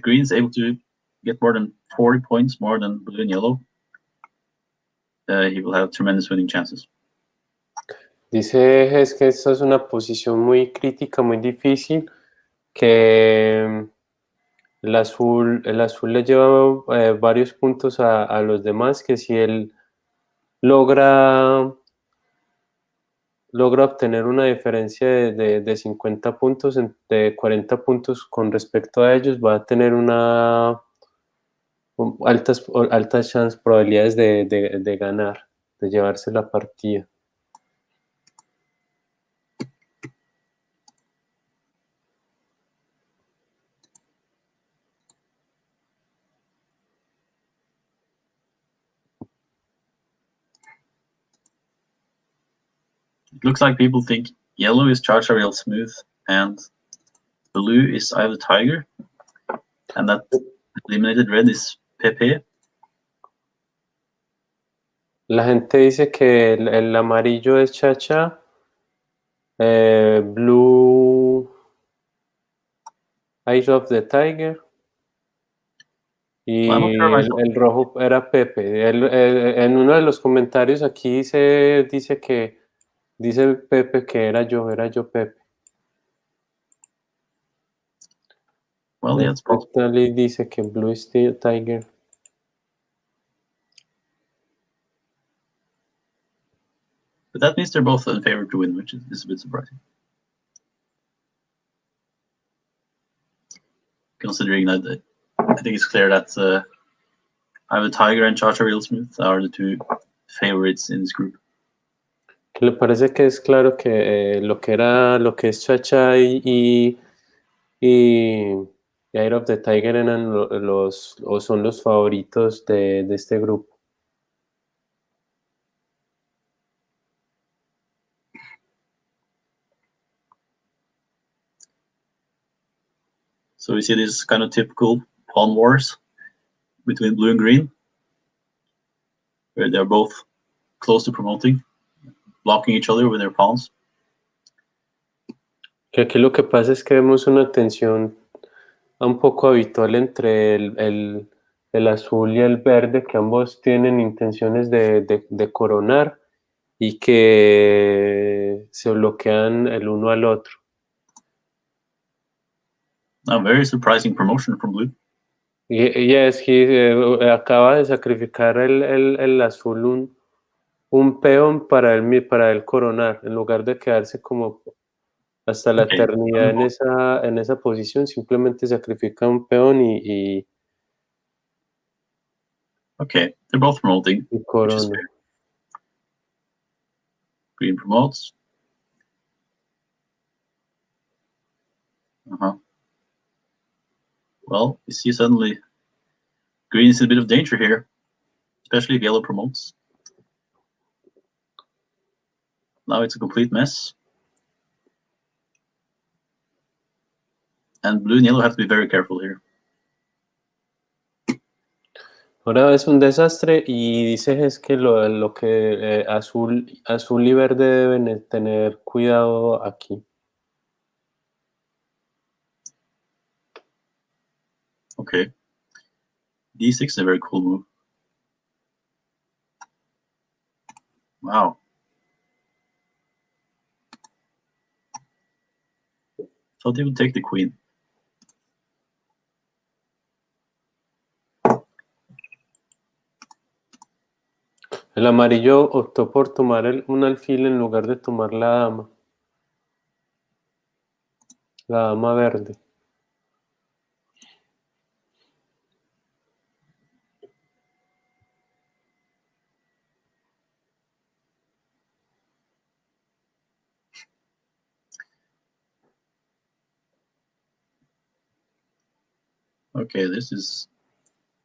green is able to get more than 40 points more than blue and yellow, he will have tremendous winning chances. Dice es que esta es una posición muy crítica, muy difícil, que el azul le lleva varios puntos a los demás, que si él logra obtener una diferencia de 50 puntos, de 40 puntos con respecto a ellos, va a tener altas chances, probabilidades de ganar, de llevarse la partida. It looks like people think yellow is Charger real smooth and blue is Eye of the Tiger, and that eliminated red is PepeFumi. La gente dice que el amarillo es Chacha, blue Eye of the Tiger y Well, I'm not sure myself. el rojo era Pepe. En uno de los comentarios aquí dice Pepe que era yo Pepe. Well, yeah, it's possible. Definitely dice que blue is the Tiger. But that means they're both in favor to win, which is a bit surprising. Considering that I think it's clear that Eye of the Tiger and Charger real smooth are the 2 favorites in this group. ¿Le parece que es claro que lo que es Cha-Cha y Eye of the Tiger eran o son los favoritos de este grupo? So we see this kind of typical pawn wars between blue and green, where they're both close to promoting, blocking each other with their pawns. Que aquí lo que pasa es que vemos una tensión un poco habitual entre el azul y el verde, que ambos tienen intenciones de coronar y que se bloquean el uno al otro. A very surprising promotion from blue. Yes, acaba de sacrificar el azul un peón para él coronar, en lugar de quedarse como hasta la eternidad en esa posición, simplemente sacrifica un peón y Okay, they're both promoting, which is corona. fair. Green promotes. Well, you see suddenly green is in a bit of danger here, especially if yellow promotes. Now it's a complete mess. And blue and yellow have to be very careful here. Ahora es un desastre y dice es que lo que azul y verde deben tener cuidado aquí. Okay. D6 is a very cool move. Wow. Thought he would take the queen. El amarillo optó por tomar un alfil en lugar de tomar la dama verde. Okay, this is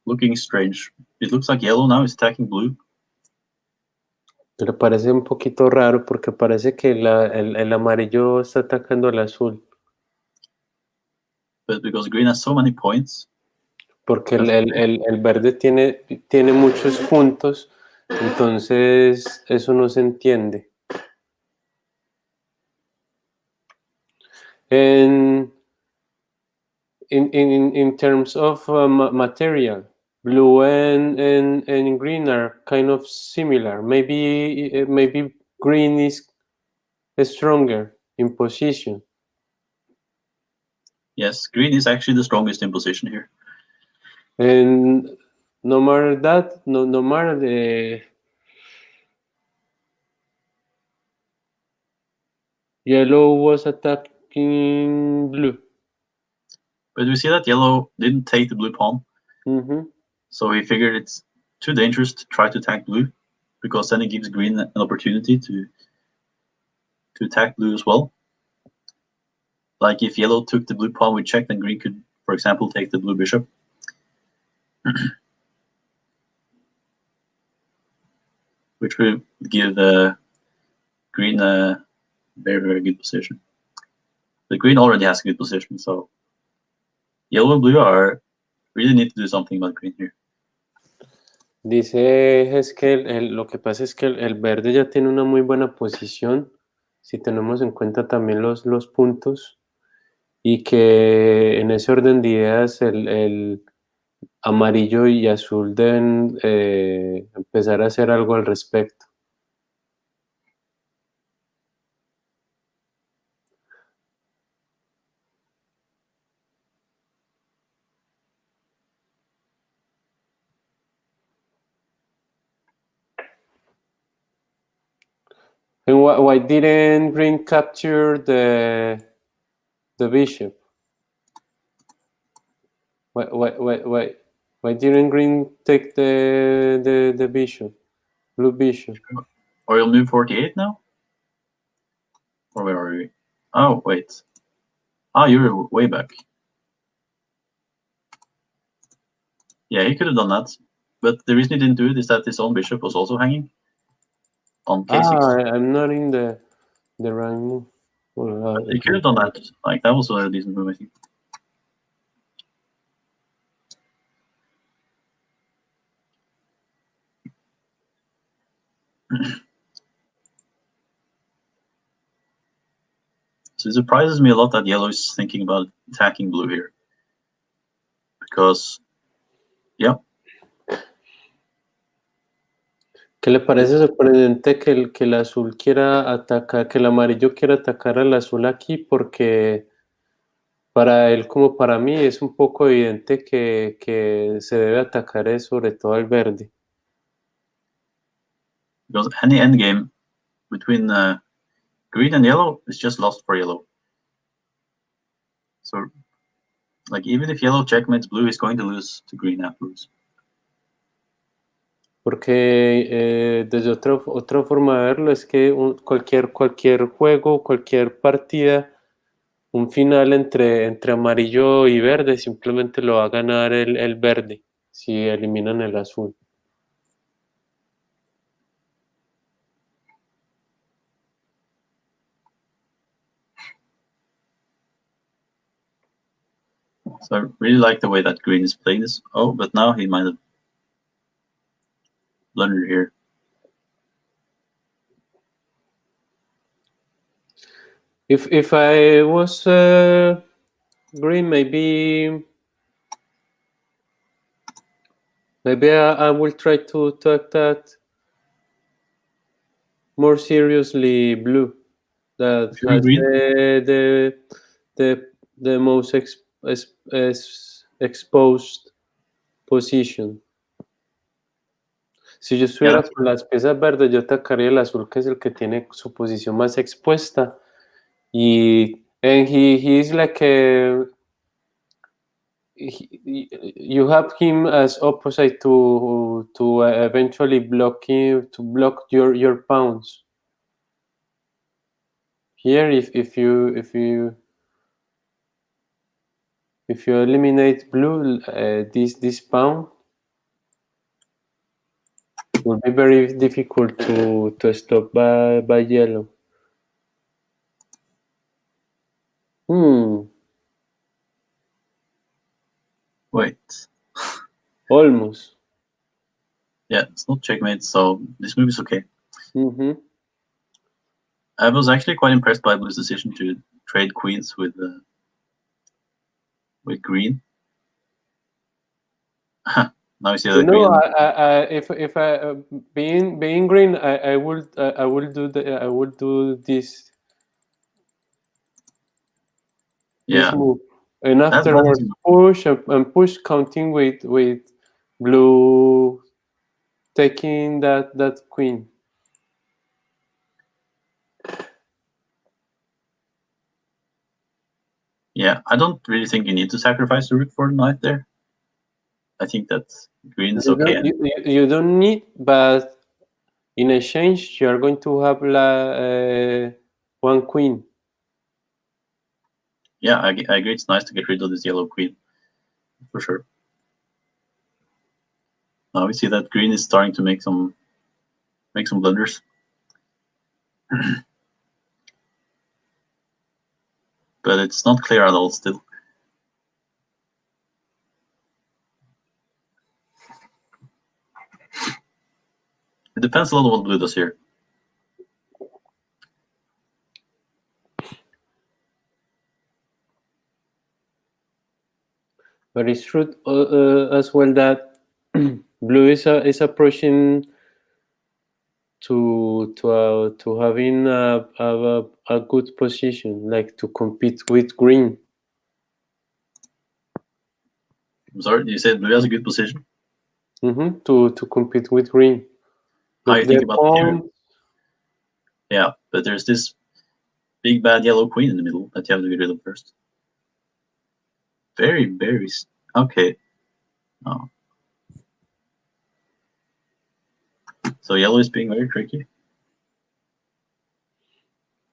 looking strange. It looks like yellow now is attacking blue. Pero parece un poquito raro porque parece que el amarillo está atacando al azul. But because green has so many points. Porque el verde tiene muchos puntos, entonces eso no se entiende. In terms of material, blue and green are kind of similar. Maybe green is stronger in position. Yes, green is actually the strongest in position here. And no matter that, no matter the yellow was attacking blue. But we see that yellow didn't take the blue pawn. So he figured it's too dangerous to try to attack blue, because then it gives green an opportunity to attack blue as well. Like if yellow took the blue pawn with check, then green could, for example, take the blue bishop. Which would give green a very, very good position. But green already has a good position, so yellow and blue really need to do something about green here. Dice es que lo que pasa es que el verde ya tiene una muy buena posición, si tenemos en cuenta también los puntos, y que en ese orden de ideas el amarillo y azul deben empezar a hacer algo al respecto. And why didn't green capture the bishop? Why didn't green take the bishop, blue bishop? Or you'll move 48 now? Or where are we? Oh, wait. Ah, you're way back. Yeah, he could have done that. But the reason he didn't do it is that his own bishop was also hanging on k6. I'm not in the right move. Well, He could have done that. Like, that was a decent move, I think. So it surprises me a lot that yellow is thinking about attacking blue here. Because, yeah. ¿Qué le parece sorprendente que el azul quiera atacar, que el amarillo quiera atacar al azul aquí? Porque para él como para mí es un poco evidente que se debe atacar sobre todo al verde. Because any endgame between green and yellow is just lost for yellow. So, like, even if yellow checkmates blue, he's going to lose to green afterwards. Porque desde otra forma de verlo es que cualquier juego, cualquier partida, un final entre amarillo y verde simplemente lo va a ganar el verde si eliminan el azul. So I really like the way that green is playing this. Oh, but now he might have blundered here. If I was green, maybe I will try to attack that more seriously blue. That has the most exposed position. Si yo estuviera con las piezas verdes, yo atacaría el azul, que es el que tiene su posición más expuesta. Y he is like you have him as opposite to eventually block your pawns. Here, if you eliminate blue, this pawn will be very difficult to stop by yellow. Wait. Almost. Yeah, it's not checkmate, so this move is okay. Mm-hmm. I was actually quite impressed by blue's decision to trade queens with green. Now you see that green. If I being green, I will do this. Yeah. This move, and afterwards push and push, counting with blue taking that queen. Yeah, I don't really think you need to sacrifice the rook for the knight there. I think that green is okay. You don't need, but in exchange, you are going to have one queen. Yeah, I agree. It's nice to get rid of this yellow queen, for sure. Now we see that green is starting to make some blunders. But it's not clear at all still. It depends a lot on what blue does here. But it's true as well that blue is approaching to having a good position, like to compete with green. I'm sorry, you said blue has a good position? Mm-hmm, to compete with green. How you think about the Yeah, but there's this big bad yellow queen in the middle that you have to get rid of first. Very okay. Oh. So yellow is being very tricky.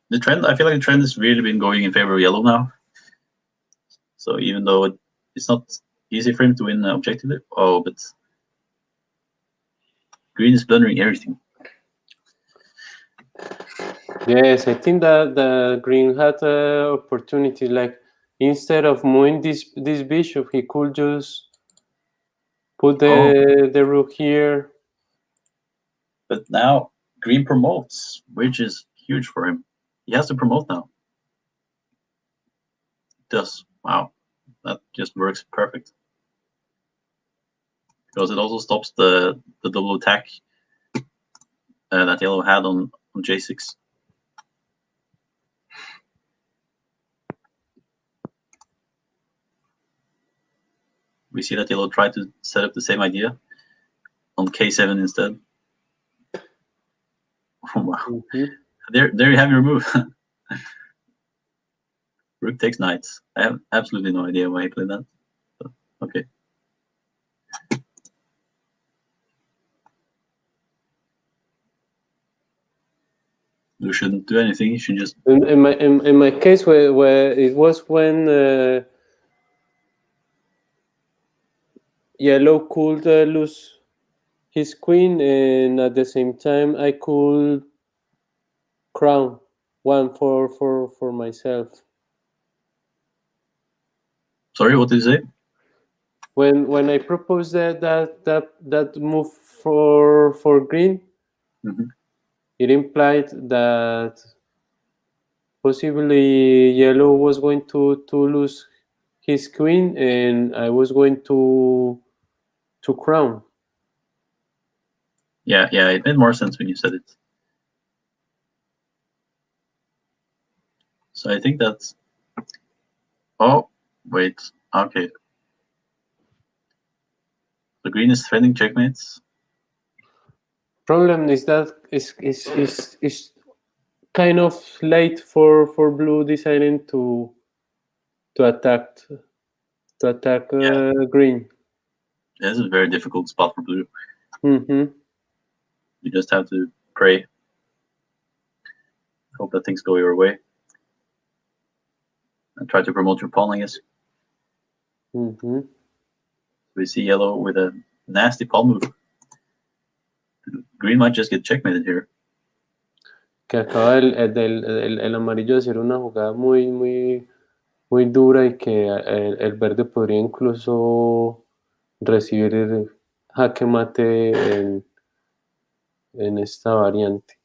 the trend, I feel like the trend has really been going in favor of yellow now. So even though it's not easy for him to win objectively, but green is blundering everything. Yes, I think that the green had opportunity. Like instead of moving this bishop, he could just put the rook here. But now green promotes, which is huge for him. He has to promote now. It does. Wow, that just works perfect. Because it also stops the double attack that yellow had on J6. We see that yellow tried to set up the same idea on K7 instead. Oh, wow. Mm-hmm. There you have your move. Rook takes knight. I have absolutely no idea why he played that. But, okay. You shouldn't do anything. You should just. In my case, where it was when yellow could lose his queen, and at the same time I could crown one for myself. Sorry, what did you say? When I proposed that move for green, mm-hmm. It implied that possibly yellow was going to lose his queen, and I was going to crown. Yeah, it made more sense when you said it. So I think that's. Oh, wait. Okay. The green is threatening checkmates. Problem is that is kind of late for blue deciding to attack green. This is a very difficult spot for blue. Mm-hmm. You just have to pray. Hope that things go your way. And try to promote your pawn, I guess. Mm-hmm. We see yellow with a nasty pawn move. Green might just get checkmated here. Que acaba el amarillo de hacer una jugada muy dura y que el verde podría incluso recibir jaque mate en esta variante.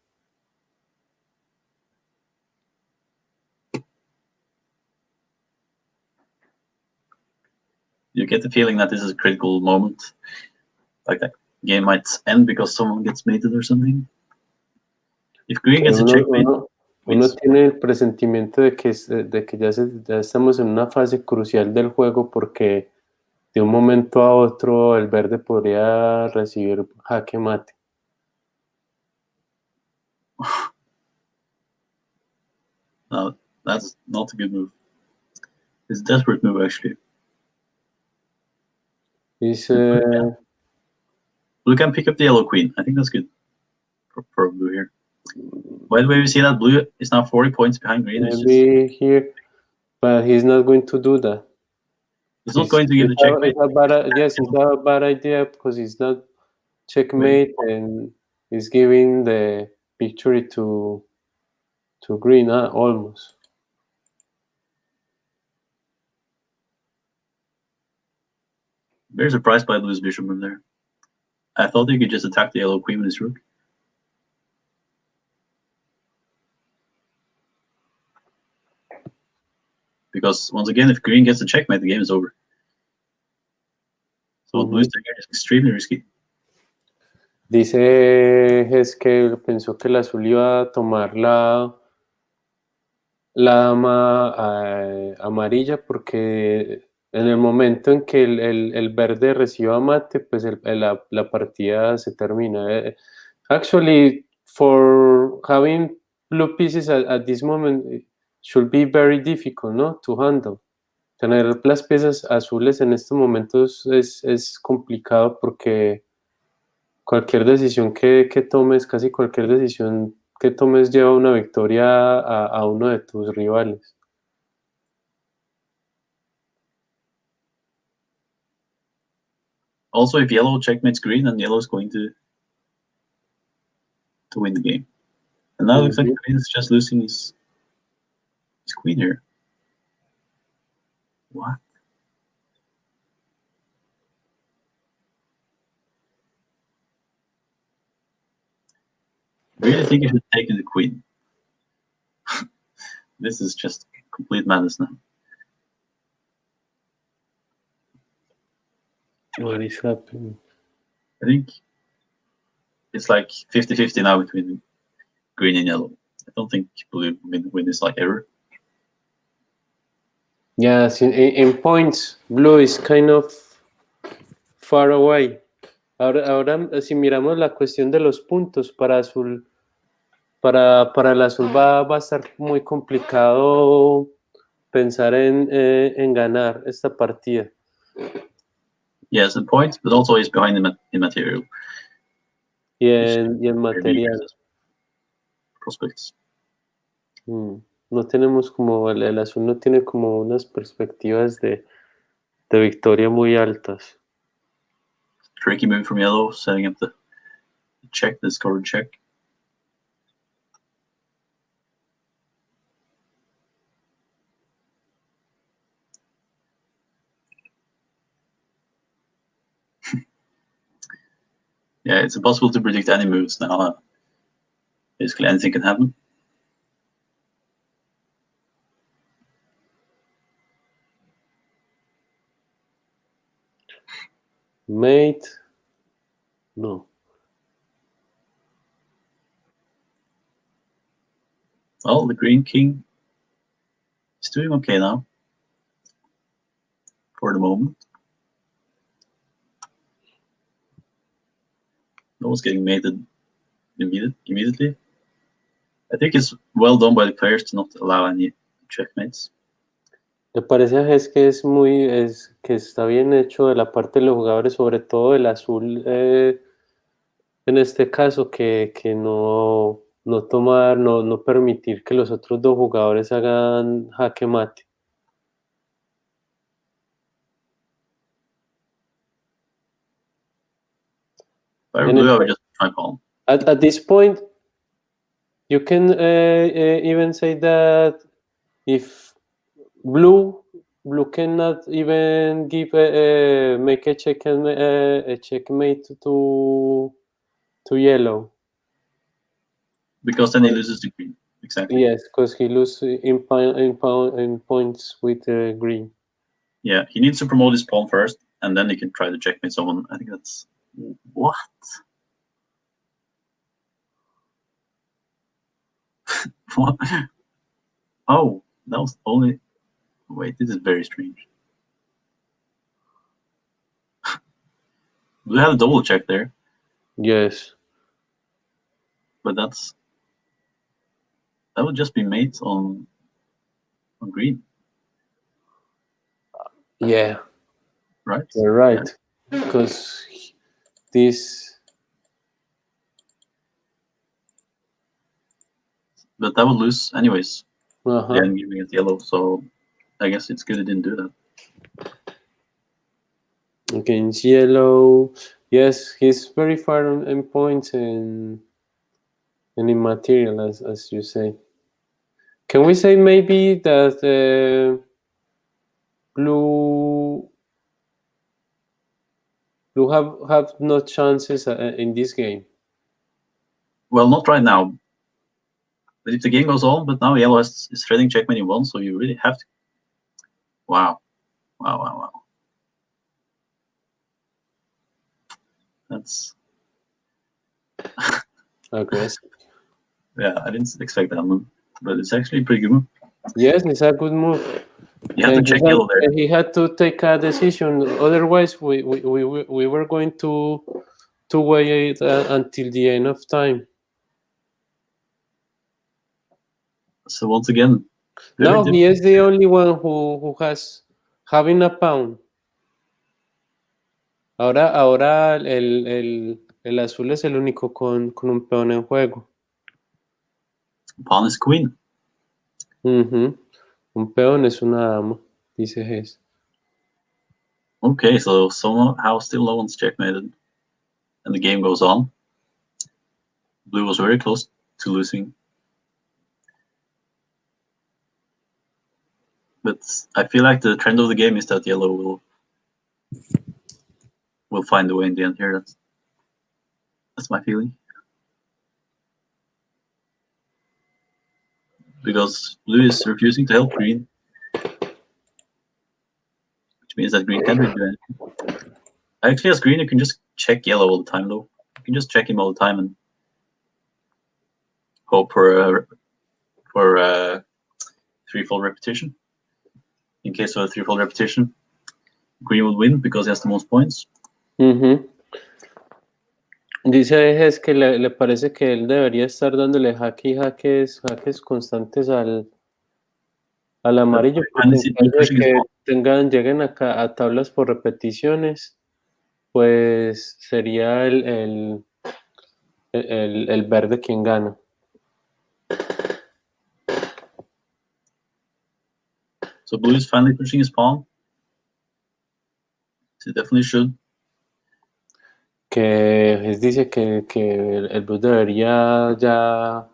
You get the feeling that this is a critical moment. Like that game might end because someone gets mated or something. If green gets a checkmate, uno tiene el presentimiento de que ya estamos en una fase crucial del juego, porque de un momento a otro el verde podría recibir jaque mate. No, that's not a good move. It's a desperate move, actually. Blue can pick up the yellow queen. I think that's good for blue here. By the way, we see that blue is now 40 points behind green. Maybe here, but he's not going to do that. He's not going to give the checkmate. Yes, it's a bad idea, because he's not checkmate, and he's giving the victory to green, almost. Very surprised by blue's bishop move there. I thought he could just attack the yellow queen with his rook. Because once again, if green gets a checkmate, the game is over. So blue's taking is extremely risky. Dice Hest que pensó que el azul iba a tomar la dama amarilla, porque en el momento en que el verde reciba mate, pues la partida se termina. Actually, for having blue pieces at this moment, it should be very difficult, ¿no? To handle. Tener las piezas azules en estos momentos es complicado, porque cualquier decisión que tomes, casi cualquier decisión que tomes lleva una victoria a uno de tus rivales. Also, if yellow checkmates green, then yellow is going to win the game. And now it looks like green is just losing his queen here. What? I really think I should take the queen. This is just complete madness now. What is happening? I think it's like 50-50 now between green and yellow. I don't think blue win this like ever. Yes, in points, blue is kind of far away. Ahora si miramos la cuestión de los puntos para azul, para el azul va a estar muy complicado pensar en ganar esta partida. Yes, in points, but also he's behind in material. Y en material. Prospects. No tenemos como, el azul no tiene como unas perspectivas de victoria muy altas. Tricky move from yellow, setting up the check, the scored check. Yeah, it's impossible to predict any moves now. Basically, anything can happen. Mate. No. Well, the green king is doing okay now. For the moment. No one's getting mated immediately. I think it's well done by the players to not allow any checkmates. Me parece a Hest que que está bien hecho de la parte de los jugadores, sobre todo el azul, en este caso, que no tomar, no permitir que los otros dos jugadores hagan jaque mate. If I were blue, I would just try calm. At this point, you can even say that if blue cannot even give make a checkmate to yellow. Because then he loses the green. Exactly. Yes, because he loses in points with green. Yeah, he needs to promote his pawn first, and then he can try to checkmate someone. I think that's what. What? Oh, that was only. Wait, this is very strange. We had a double check there. Yes. But that would just be mate on green. Yeah. Right? You're right. Yeah. Because this. But that would lose anyways. Uh-huh. Yeah, giving it yellow, so I guess it's good it didn't do that. Against yellow. Yes, he's very far in points and in material, as you say. Can we say maybe that blue have no chances in this game? Well, not right now. But if the game goes on, but now yellow is threading checkmate in one, so you really have to. Wow. That's aggressive. Yeah, I didn't expect that move, but it's actually a pretty good move. Yes, it's a good move. You have to check yellow there. He had to take a decision. Otherwise, we were going to wait until the end of time. So once again, no, he is the only one who has having a pawn. Ahora el azul es el único con un peón en juego. Pawn is queen. Un peón es una dama, dice Hest. Okay, so somehow still no one's checkmated, and the game goes on. Blue was very close to losing, but I feel like the trend of the game is that yellow will find a way in the end here. That's my feeling. Because blue is refusing to help green, which means that green can't really do anything. Actually, as green, you can just check yellow all the time, though. You can just check him all the time and hope for a threefold repetition. In case of a threefold repetition, green will win because he has the most points. Dice Hest que le parece que él debería estar dándole jaques constantes al amarillo, porque en caso de que lleguen a tablas por repeticiones, pues sería el verde quien gana. So blue is finally pushing his pawn. So he definitely should. Que Hest dice que el blue debería ya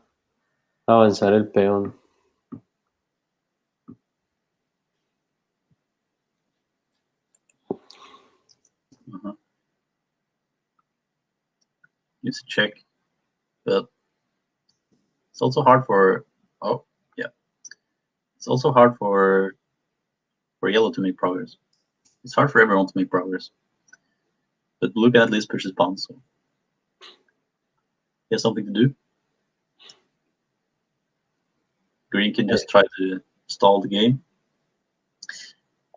avanzar el peón. It's a check, but it's also hard for it's also hard for yellow to make progress. It's hard for everyone to make progress, but blue can at least push his pawn, so he has something to do. Green can just try to stall the game,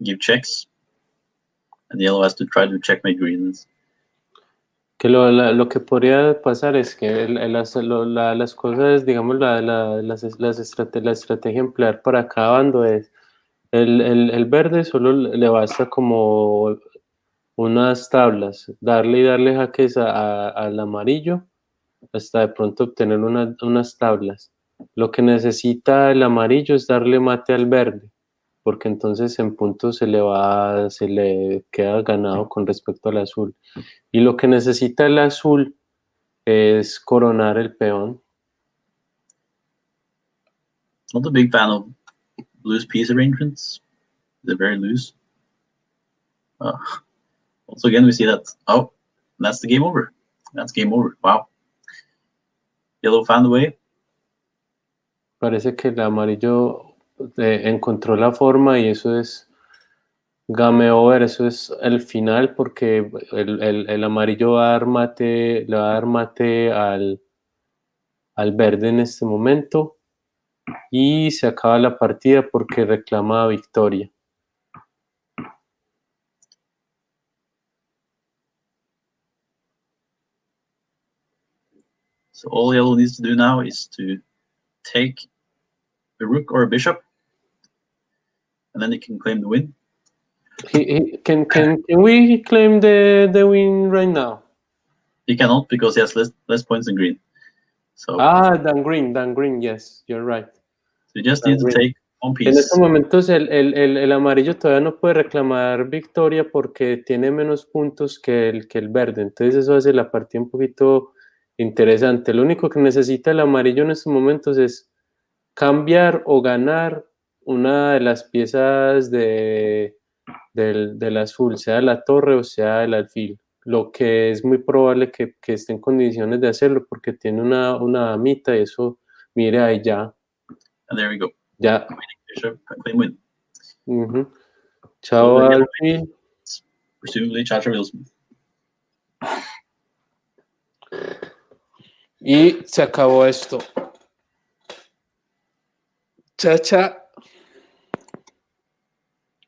give checks, and yellow has to try to checkmate green. Que lo que podría pasar es que las cosas, digamos, la estrategia emplear para cada bando es el verde solo le basta como unas tablas, darle y darle jaques al amarillo hasta de pronto obtener unas tablas. Lo que necesita el amarillo es darle mate al verde, porque entonces en puntos se le queda ganado con respecto al azul. Y lo que necesita el azul es coronar el peón. Not a big fan of blue's piece arrangements. They're very loose. Also, again, we see that. Oh, that's the game over. That's game over. Wow. Yellow found a way. Parece que el amarillo encontró la forma y eso es game over, eso es el final, porque el amarillo va a dar mate, le va a dar mate al verde en este momento y se acaba la partida porque reclama victoria. So all yellow needs to do now is to take a rook or a bishop, and then he can claim the win. Can we claim the win right now? He cannot because he has less points than green. So than green, yes, you're right. So you just need to take one piece. En estos momentos el amarillo todavía no puede reclamar victoria porque tiene menos puntos que el verde, entonces eso hace la partida un poquito interesante. Lo único que necesita el amarillo en estos momentos es cambiar o ganar una de las piezas del azul, sea la torre o sea el alfil, lo que es muy probable que esté en condiciones de hacerlo porque tiene una damita y eso, mire ahí ya. And there we go. Ya. Bishop, claim win. Chao, so alfil. Presumably Chacha Wilson. Y se acabó esto. Chacha.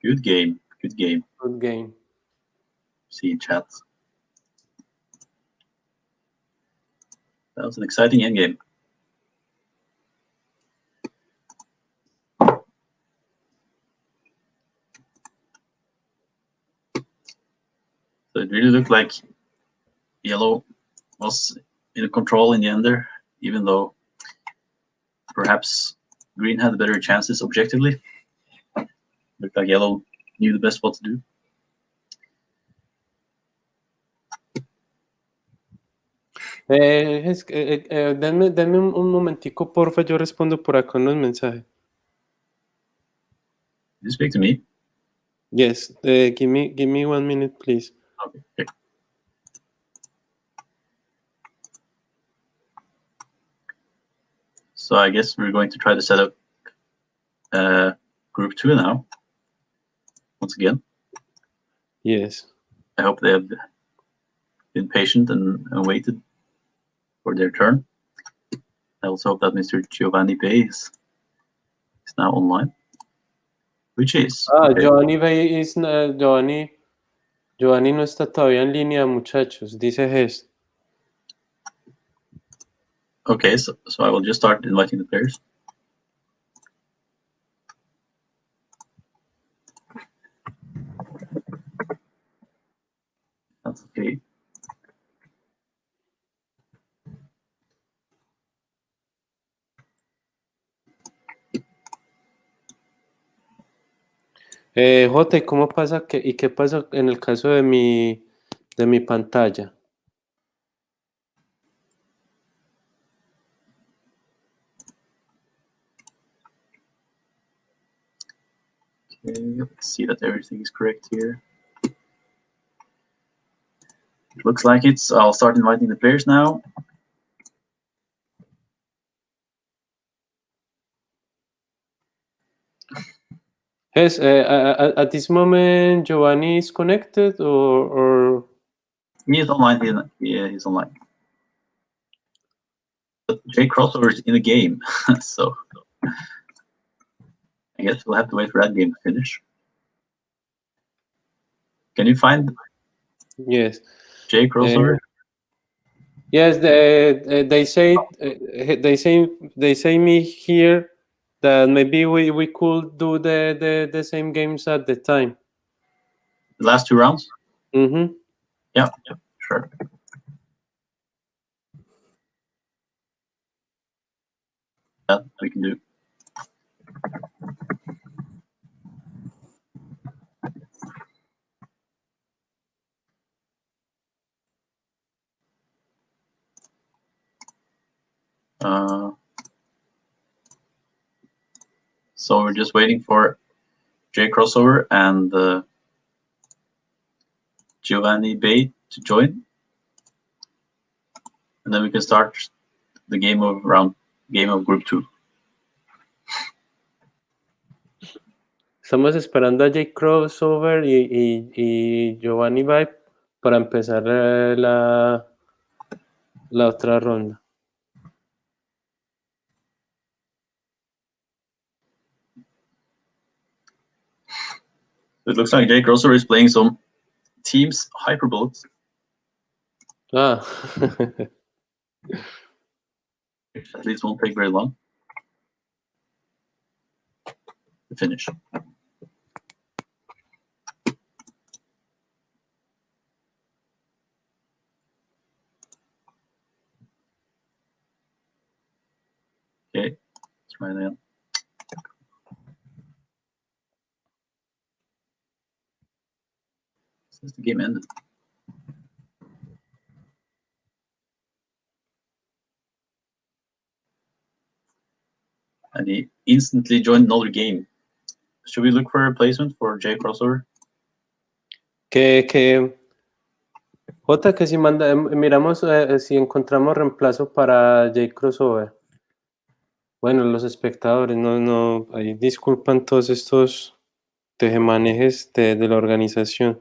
Good game. Good game. Good game. See in chat. That was an exciting endgame. So it really looked like yellow was in control in the end there, even though perhaps green had better chances objectively. Looked like yellow knew the best what to do. Denme un momentico, porfa, yo respondo por acá unos mensajes. Did you speak to me? Yes, give me 1 minute, please. Okay. So I guess we're going to try to set up group 2 now. Once again. Yes. I hope they have been patient and waited for their turn. I also hope that Mr. Giovanni Bay is now online. Which is. Okay. Giovanni no está todavía en línea, muchachos, dice Hest. Okay, so I will just start inviting the players. That's okay. Jote, ¿cómo pasa y qué pasa en el caso de mi pantalla? Okay, let's see that everything is correct here. It looks like it's. I'll start inviting the players now. Yes, at this moment, Giovanni is connected or? He is online. Yeah, he's online. But Jcros is in the game, so I guess we'll have to wait for that game to finish. Can you find? Yes. Jcros? Yes, they say me here that maybe we could do the same games at the time. The last 2 rounds? Mm-hmm. Yeah, sure. That we can do. So we're just waiting for Jcros and Giovanni Bay to join, and then we can start the game of group 2. Estamos esperando a Jcros y Giovanni Bay para empezar la otra ronda. It looks like Jcros is playing some Teams Hyperbullets. Ah. Which at least won't take very long to finish. Okay, let's try that. Since the game ended. And he instantly joined another game. Should we look for a replacement for Jcros? Jota, que si miramos si encontramos reemplazo para Jcros. Bueno, los espectadores, no, ahí disculpan todos estos tejemanejes de la organización.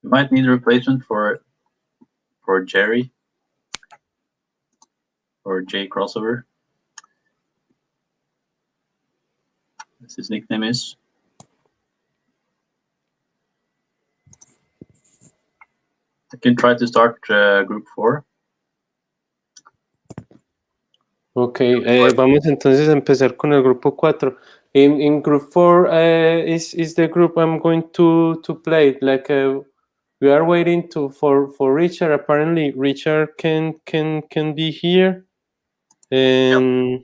We might need a replacement for Jerry or Jcros. As his nickname is. can try to start group 4. Okay, vamos entonces a empezar con el grupo 4. In group 4 is the group I'm going to play. Like we are waiting for Richard. Apparently, Richard can be here. And yep.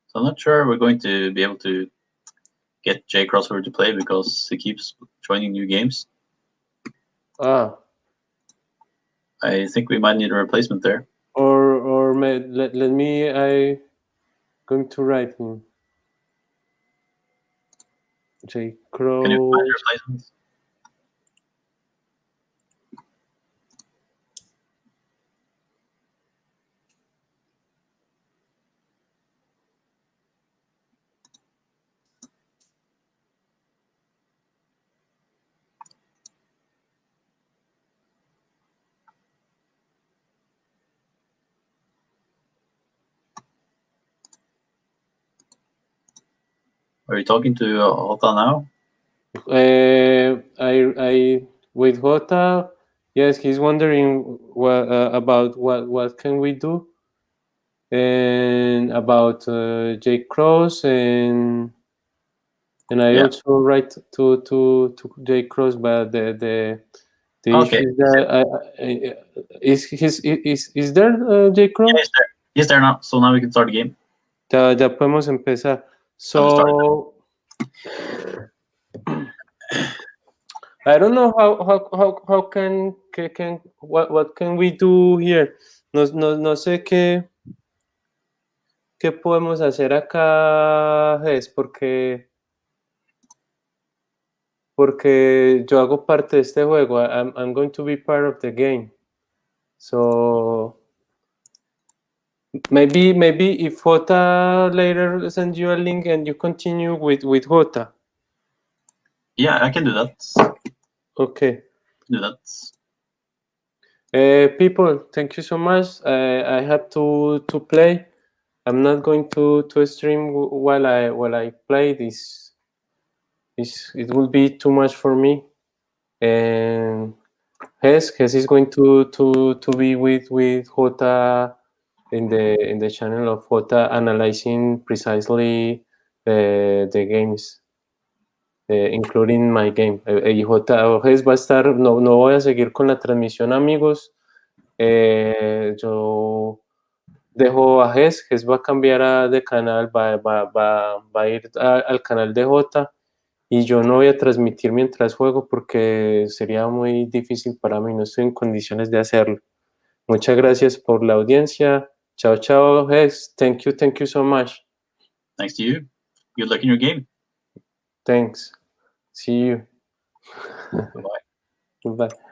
So I'm not sure we're going to be able to get Jcros to play because he keeps joining new games. Ah. I think we might need a replacement there. Or let me. I going to write him. Jcros. Can you find replacements? Are you talking to Jota now? I with Jota. Yes, he's wondering what about what can we do, and about Jcros, and I also write to Jcros, but the okay. issue is that is there Jcros? Yeah, he's there now. So now we can start the game. Ya podemos empezar. So I don't know how can what can we do here. No sé qué podemos hacer acá, Ges, porque yo hago parte de este juego. I'm going to be part of the game. So maybe if Jota later sends you a link and you continue with Jota. Yeah, I can do that. Okay. Do that. People, thank you so much. I have to play. I'm not going to stream while I play this. It will be too much for me. And Hes is going to be with Jota in the channel of Jota, analyzing precisely the games, including my game. Jota Hes va a estar. No voy a seguir con la transmisión, amigos. Yo dejo a Ges va a cambiar de canal, va a ir al canal de Jota, y yo no voy a transmitir mientras juego porque sería muy difícil para mí, no estoy en condiciones de hacerlo. Muchas gracias por la audiencia. Chao, Ges. Thank you so much. Thanks to you. Good luck in your game. Thanks. See you. Bye. Goodbye.